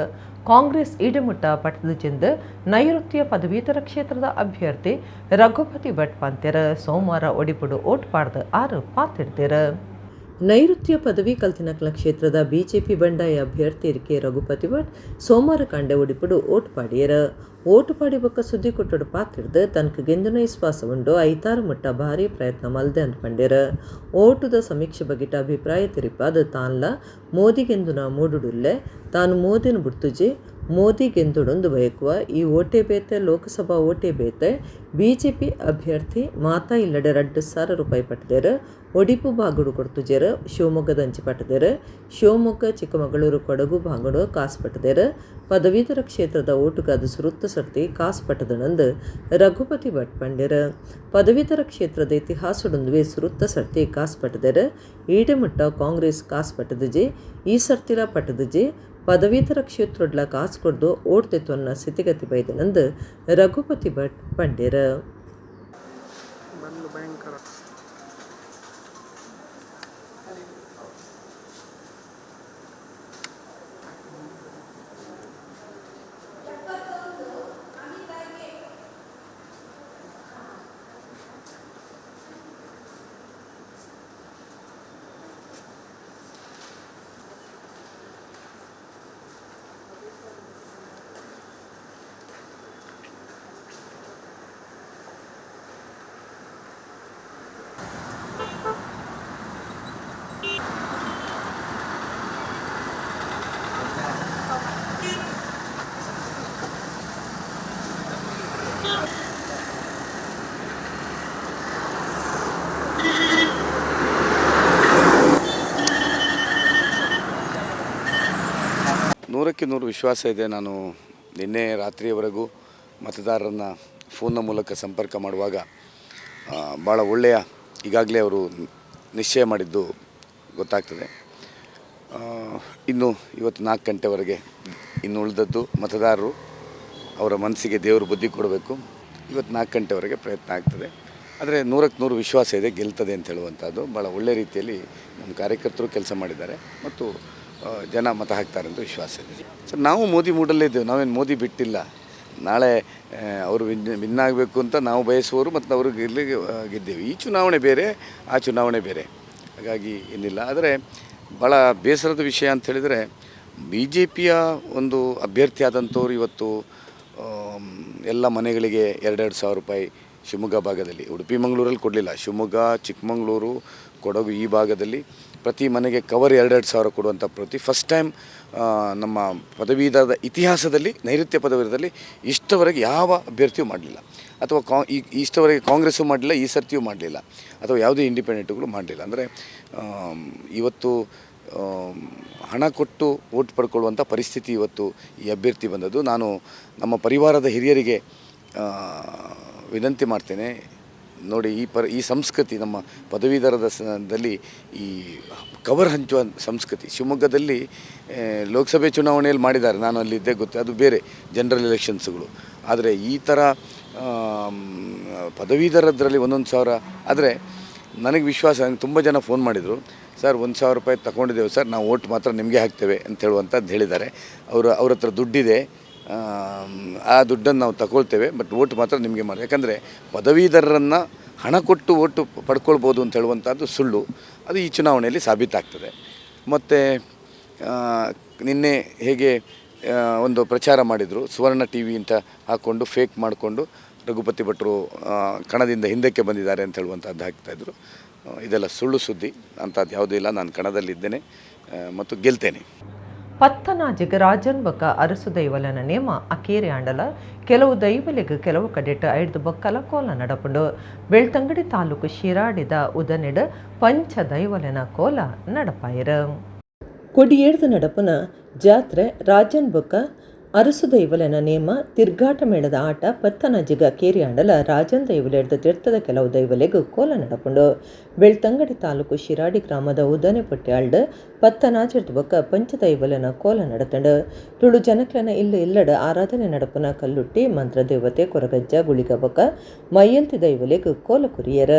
ಕಾಂಗ್ರೆಸ್ ಈಡುಮುಟ್ಟ ಪಟ್ಟದ ಚೆಂದು ನೈಋತ್ಯ ಪದವೀಧರ ಕ್ಷೇತ್ರದ ಅಭ್ಯರ್ಥಿ ರಘುಪತಿ ಭಟ್ ಪಂತೆರ್ ಸೋಮವಾರ ಒಡಿಪುಡು ಓಟ್ ಪಾಡ್ದು 6 ಪಾತಿಡ್ದೇರ್. ನೈಋತ್ಯ ಪದವಿ ಕಲ್ತಿನಕ್ಲ ಕ್ಷೇತ್ರದ ಬಿಜೆಪಿ ಬಂಡಾಯ ಅಭ್ಯರ್ಥಿ ಕೆ ರಘುಪತಿ ಭಟ್ ಸೋಮವಾರ ಕಂಡೆ ಒಡಿಪುಡು ಓಟ್ ಪಾಡಿಯರ್. ಓಟು ಪಾಡಿ ಬೊಕ್ಕ ಸುದ್ದಿ ಕೊಟ್ಟಡು ಪಾತಿಡ್ದು ತನಕ ಗೆಂದುನ ವಿಶ್ವಾಸ ಉಂಡು 5-6 ಮುಟ್ಟ ಭಾರಿ ಪ್ರಯತ್ನ ಮಲ್ದೆ ಅಂದ್ಪಂಡ್ಯರ್. ಓಟುದ ಸಮೀಕ್ಷೆ ಬಗೆಟ ಅಭಿಪ್ರಾಯ ತಿರಿಪಾದ ತಾನ್ಲ ಮೋದಿ ಗೆಂದುನ ಮೂಡುಡುಲ್ಲೆ ತಾನು ಮೋದಿನ ಬಿಡ್ತುಜಿ ಮೋದಿ ಗೆಂದುಡೊಂದು ಬಯಕುವ ಈ ಓಟೆ ಬೇತೆ ಲೋಕಸಭಾ ಓಟೆ ಬೇತೆ ಬಿಜೆಪಿ ಅಭ್ಯರ್ಥಿ ಮಾತಾ ಇಲ್ಲಡೆ 2,000 ರೂಪಾಯಿ ಪಟ್ಟದೇರು. ಒಡಿಪು ಬಾಗುಡು ಕೊಡ್ತುಜೇರು ಶಿವಮೊಗ್ಗದ ಹಂಚಿ ಪಟ್ಟದೇರು. ಶಿವಮೊಗ್ಗ ಚಿಕ್ಕಮಗಳೂರು ಕೊಡಗು ಬಾಗುಡು ಕಾಸು ಪಟ್ಟದೇರು. ಪದವೀಧರ ಕ್ಷೇತ್ರದ ಓಟುಗಾದ ಸುರುತ್ತ ಸರ್ತಿ ಕಾಸು ಪಟ್ಟದನಂದು ರಘುಪತಿ ಭಟ್ ಪಂಡ್ಯರು. ಪದವೀಧರ ಕ್ಷೇತ್ರದ ಇತಿಹಾಸಡೊಂದುವೆ ಸುರುತ್ತ ಸರ್ತಿ ಕಾಸು ಪಟ್ಟದೇರು. ಈಡೆಮುಟ್ಟ ಕಾಂಗ್ರೆಸ್ ಕಾಸು ಪಟ್ಟದಜಿ ಈ ಸರ್ತಿಲ ಪಟ್ಟದಜಿ ಪದವೀಧರ ಕ್ಷೇತ್ರಡ್ಲ ಕಾಸು ಕೊಡ್ದು ಓಡ್ತೆತ್ತೊನ್ನ ಸ್ಥಿತಿಗತಿ ಬೈದನಂದು ರಘುಪತಿ ಭಟ್ ಪಂಡ್ಯರು. ನೂರಕ್ಕೆ ನೂರು ವಿಶ್ವಾಸ ಇದೆ. ನಾನು ನಿನ್ನೆ ರಾತ್ರಿಯವರೆಗೂ ಮತದಾರರನ್ನು ಫೋನ್ನ ಮೂಲಕ ಸಂಪರ್ಕ ಮಾಡುವಾಗ ಭಾಳ ಒಳ್ಳೆಯ ಈಗಾಗಲೇ ಅವರು ನಿಶ್ಚಯ ಮಾಡಿದ್ದು ಗೊತ್ತಾಗ್ತದೆ. ಇನ್ನು ಇವತ್ತು 4 ಗಂಟೆವರೆಗೆ ಇನ್ನು ಉಳಿದದ್ದು ಮತದಾರರು ಅವರ ಮನಸ್ಸಿಗೆ ದೇವರು ಬುದ್ಧಿ ಕೊಡಬೇಕು. ಇವತ್ತು 4 ಗಂಟೆವರೆಗೆ ಪ್ರಯತ್ನ ಆಗ್ತದೆ. ಆದರೆ 100ಕ್ಕೆ 100 ವಿಶ್ವಾಸ ಇದೆ, ಗೆಲ್ತದೆ ಅಂತ ಹೇಳುವಂಥದ್ದು. ಭಾಳ ಒಳ್ಳೆಯ ರೀತಿಯಲ್ಲಿ ನಮ್ಮ ಕಾರ್ಯಕರ್ತರು ಕೆಲಸ ಮಾಡಿದ್ದಾರೆ ಮತ್ತು ಜನ ಮತ ಹಾಕ್ತಾರೆ ಅಂತ ವಿಶ್ವಾಸ ಇದೆ. ಸರ್, ನಾವು ಮೋದಿ ಮೂಡಲ್ಲೇ ಇದ್ದೇವೆ, ನಾವೇನು ಮೋದಿ ಬಿಟ್ಟಿಲ್ಲ. ನಾಳೆ ಅವರು ವಿನ್ ಆಗಬೇಕು ಅಂತ ನಾವು ಬಯಸುವವರು ಮತ್ತು ಅವರು ಗೆದ್ದೇವೆ. ಈ ಚುನಾವಣೆ ಬೇರೆ, ಆ ಚುನಾವಣೆ ಬೇರೆ, ಹಾಗಾಗಿ ಏನಿಲ್ಲ. ಆದರೆ ಭಾಳ ಬೇಸರದ ವಿಷಯ ಅಂತ ಹೇಳಿದರೆ ಬಿ ಜೆ ಪಿಯ ಒಂದು ಅಭ್ಯರ್ಥಿ ಆದಂಥವ್ರು ಇವತ್ತು ಎಲ್ಲ ಮನೆಗಳಿಗೆ 2,000 ರೂಪಾಯಿ ಶಿವಮೊಗ್ಗ ಭಾಗದಲ್ಲಿ, ಉಡುಪಿ ಮಂಗಳೂರಲ್ಲಿ ಕೊಡಲಿಲ್ಲ, ಶಿವಮೊಗ್ಗ ಚಿಕ್ಕಮಗಳೂರು ಕೊಡಗು ಈ ಭಾಗದಲ್ಲಿ ಪ್ರತಿ ಮನೆಗೆ ಕವರ್ 2,000 ಕೊಡುವಂಥ ಫಸ್ಟ್ ಟೈಮ್ ನಮ್ಮ ಪದವೀಧರದ ಇತಿಹಾಸದಲ್ಲಿ, ನೈಋತ್ಯ ಪದವೀಧರದಲ್ಲಿ ಇಷ್ಟವರೆಗೆ ಯಾವ ಅಭ್ಯರ್ಥಿಯೂ ಮಾಡಲಿಲ್ಲ, ಅಥವಾ ಇಷ್ಟವರೆಗೆ ಕಾಂಗ್ರೆಸ್ಸು ಮಾಡಲಿಲ್ಲ, ಈ ಸರ್ತಿಯೂ ಮಾಡಲಿಲ್ಲ, ಅಥವಾ ಯಾವುದೇ ಇಂಡಿಪೆಂಡೆಂಟ್ಗಳು ಮಾಡಲಿಲ್ಲ. ಅಂದರೆ ಇವತ್ತು ಹಣ ಕೊಟ್ಟು ವೋಟ್ ಪಡ್ಕೊಳ್ಳುವಂಥ ಪರಿಸ್ಥಿತಿ ಇವತ್ತು ಈ ಅಭ್ಯರ್ಥಿ ಬಂದದ್ದು. ನಾನು ನಮ್ಮ ಪರಿವಾರದ ಹಿರಿಯರಿಗೆ ವಿನಂತಿ ಮಾಡ್ತೇನೆ, ನೋಡಿ ಈ ಸಂಸ್ಕೃತಿ ನಮ್ಮ ಪದವೀಧರದಲ್ಲಿ ಈ ಕವರ್ ಹಂಚುವ ಸಂಸ್ಕೃತಿ ಶಿವಮೊಗ್ಗದಲ್ಲಿ ಲೋಕಸಭೆ ಚುನಾವಣೆಯಲ್ಲಿ ಮಾಡಿದ್ದಾರೆ, ನಾನು ಅಲ್ಲಿದ್ದೇ ಗೊತ್ತು, ಅದು ಬೇರೆ ಜನರಲ್ ಎಲೆಕ್ಷನ್ಸ್ಗಳು. ಆದರೆ ಈ ಥರ ಪದವೀಧರದ್ರಲ್ಲಿ 1,000. ಆದರೆ ನನಗೆ ವಿಶ್ವಾಸ, ನನಗೆ ತುಂಬ ಜನ ಫೋನ್ ಮಾಡಿದರು, ಸರ್ 1,000 ರೂಪಾಯಿ ತಗೊಂಡಿದ್ದೇವೆ ಸರ್, ನಾವು ಓಟ್ ಮಾತ್ರ ನಿಮಗೆ ಹಾಕ್ತೇವೆ ಅಂತ ಹೇಳುವಂಥದ್ದು ಹೇಳಿದ್ದಾರೆ. ಅವ್ರ ಹತ್ರ ದುಡ್ಡಿದೆ, ಆ ದುಡ್ಡನ್ನು ನಾವು ತಗೊಳ್ತೇವೆ, ಬಟ್ ಓಟ್ ಮಾತ್ರ ನಿಮಗೆ ಮಾಡಿ. ಯಾಕಂದರೆ ಪದವೀಧರರನ್ನು ಹಣ ಕೊಟ್ಟು ಓಟು ಪಡ್ಕೊಳ್ಬೋದು ಅಂತ ಹೇಳುವಂಥದ್ದು ಸುಳ್ಳು, ಅದು ಈ ಚುನಾವಣೆಯಲ್ಲಿ ಸಾಬೀತಾಗ್ತದೆ. ಮತ್ತು ನಿನ್ನೆ ಹೇಗೆ ಒಂದು ಪ್ರಚಾರ ಮಾಡಿದರು, ಸುವರ್ಣ ಟಿ ವಿ ಅಂತ ಹಾಕ್ಕೊಂಡು ಫೇಕ್ ಮಾಡಿಕೊಂಡು ರಘುಪತಿ ಭಟ್ರು ಕಣದಿಂದ ಹಿಂದಕ್ಕೆ ಬಂದಿದ್ದಾರೆ ಅಂತ ಹೇಳುವಂಥದ್ದು ಹಾಕ್ತಾಯಿದ್ರು. ಇದೆಲ್ಲ ಸುಳ್ಳು ಸುದ್ದಿ, ಅಂಥದ್ದು ಯಾವುದೂ ಇಲ್ಲ. ನಾನು ಕಣದಲ್ಲಿದ್ದೇನೆ ಮತ್ತು ಗೆಲ್ತೇನೆ. ಪತ್ತನ ಜಗರಾಜನ್ ಬೊಕ್ಕ ಅರಸು ದೈವಲನ ನೇಮ ಅಕೇರಿ ಆಂಡಲ ಕೆಲವು ದೈವಲಿಗೆ ಕೆಲವು ಕಡೆಟ್ 5 ಬೊಕ್ಕಲ ಕೋಲ ನಡಪುಂಡು. ಬೆಳ್ತಂಗಡಿ ತಾಲೂಕು ಶಿರಾಡಿದ ಉದನೆಡ್ ಪಂಚ ದೈವಲನ ಕೋಲ ನಡಪಾಯಿರು. ಕೊಡಿಯೇಡ್ದ ನಡಪುನ ಜಾತ್ರೆ ರಾಜನ್ ಬೊಕ್ಕ ಅರಸು ದೈವಲನ ನೇಮ ತಿರ್ಗಾಟ ಮೇಳದ ಆಟ ಪತ್ತನಜಿಗ ಕೇರಿಯಾಂಡಲ ರಾಜನ್ ದೈವಲೆಡ್ದ ತೀರ್ಥದ ಕೆಲವು ದೈವಲೆಗೂ ಕೋಲ ನಡಪುಂಡು. ಬೆಳ್ತಂಗಡಿ ತಾಲೂಕು ಶಿರಾಡಿ ಗ್ರಾಮದ ಉದನೆ ಪೊಟ್ಟ್ಯಾಳ್ಡ ಪತ್ತನಾಜಿರ್ದ ಬೊಕ್ಕ ಪಂಚದೈವಲನ ಕೋಲ ನಡತಂಡು. ತುಳು ಜನಕ್ಲನ ಇಲ್ಲಡ ಆರಾಧನೆ ನಡಪುನ ಕಲ್ಲುಟ್ಟಿ ಮಂತ್ರ ದೇವತೆ ಕೊರಗಜ್ಜ ಗುಳಿಗ ಬೊಕ್ಕ ಮೈಯಲ್ತಿ ದೈವಲೆಗೂ ಕೋಲ ಕುರಿಯರ.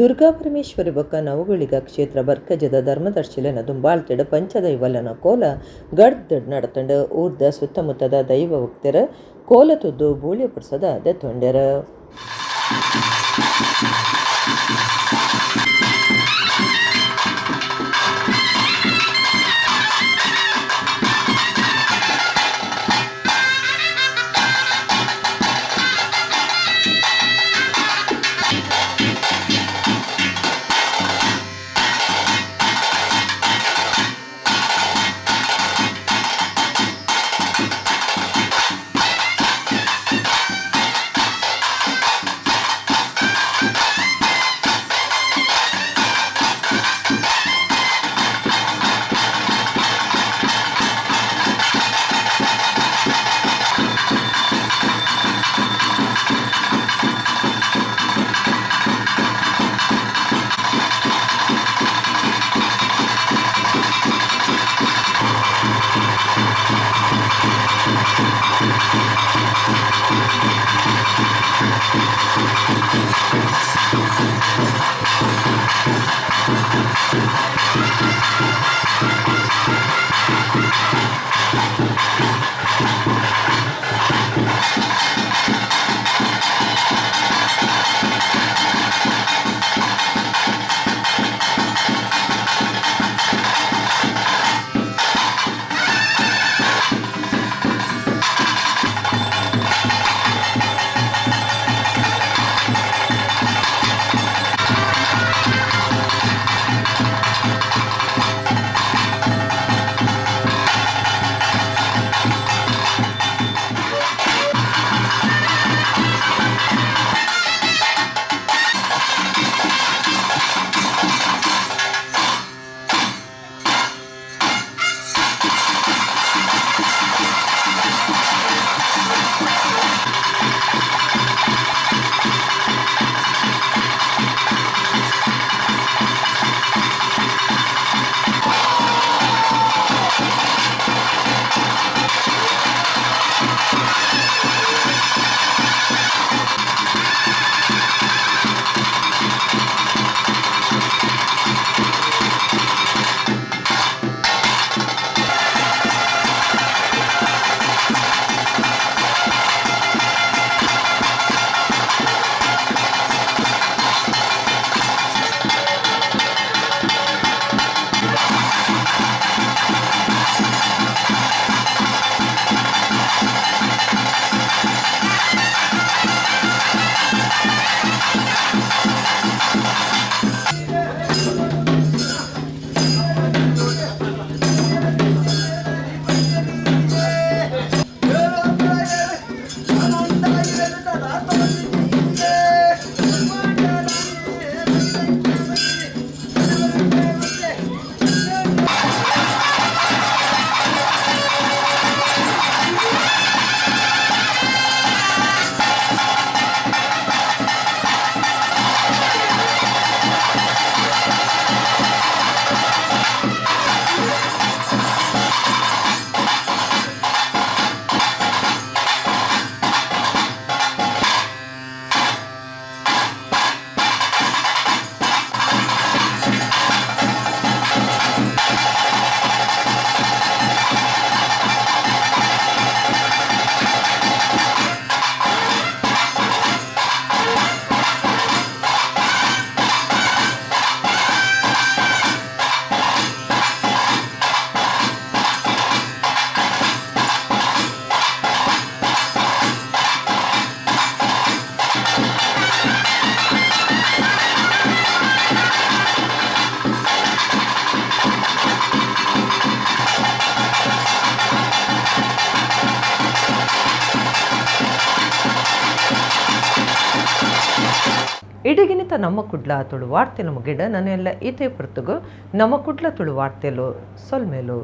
ದುರ್ಗಾ ಪರಮೇಶ್ವರಿ ಬೊಕ್ಕ ನವಗುಳಿಗ ಕ್ಷೇತ್ರ ಬರ್ಕಜದ ಧರ್ಮದರ್ಶಿಲನ ದುಂಬಾಳ್ತಿಡ ಪಂಚದೈವಲನ ಕೋಲ ಗಡ್ದ ನಡತಂಡು. ಊರ್ದ ಸುತ್ತಮುತ್ತ ದೈವ ಭಕ್ತರ ಕೋಲ ತುದ್ದು ಬೂಳಿಯ ಪುಡ್ಸದ ದೆತ್ತೊಂಡ್ಯರ. ಇಡಿಗಿನಿತ ನಮ್ಮ ಕುಡ್ಲ ತುಳು ವಾರ್ತೆಲು ಮುಗಿಡ ನನ್ನೆಲ್ಲ ಈತೆ ಪುರ್ತುಗು ನಮ್ಮ ಕುಡ್ಲ ತುಳು ವಾರ್ತೆಲು ಸೊಲ್ಮೇಲು.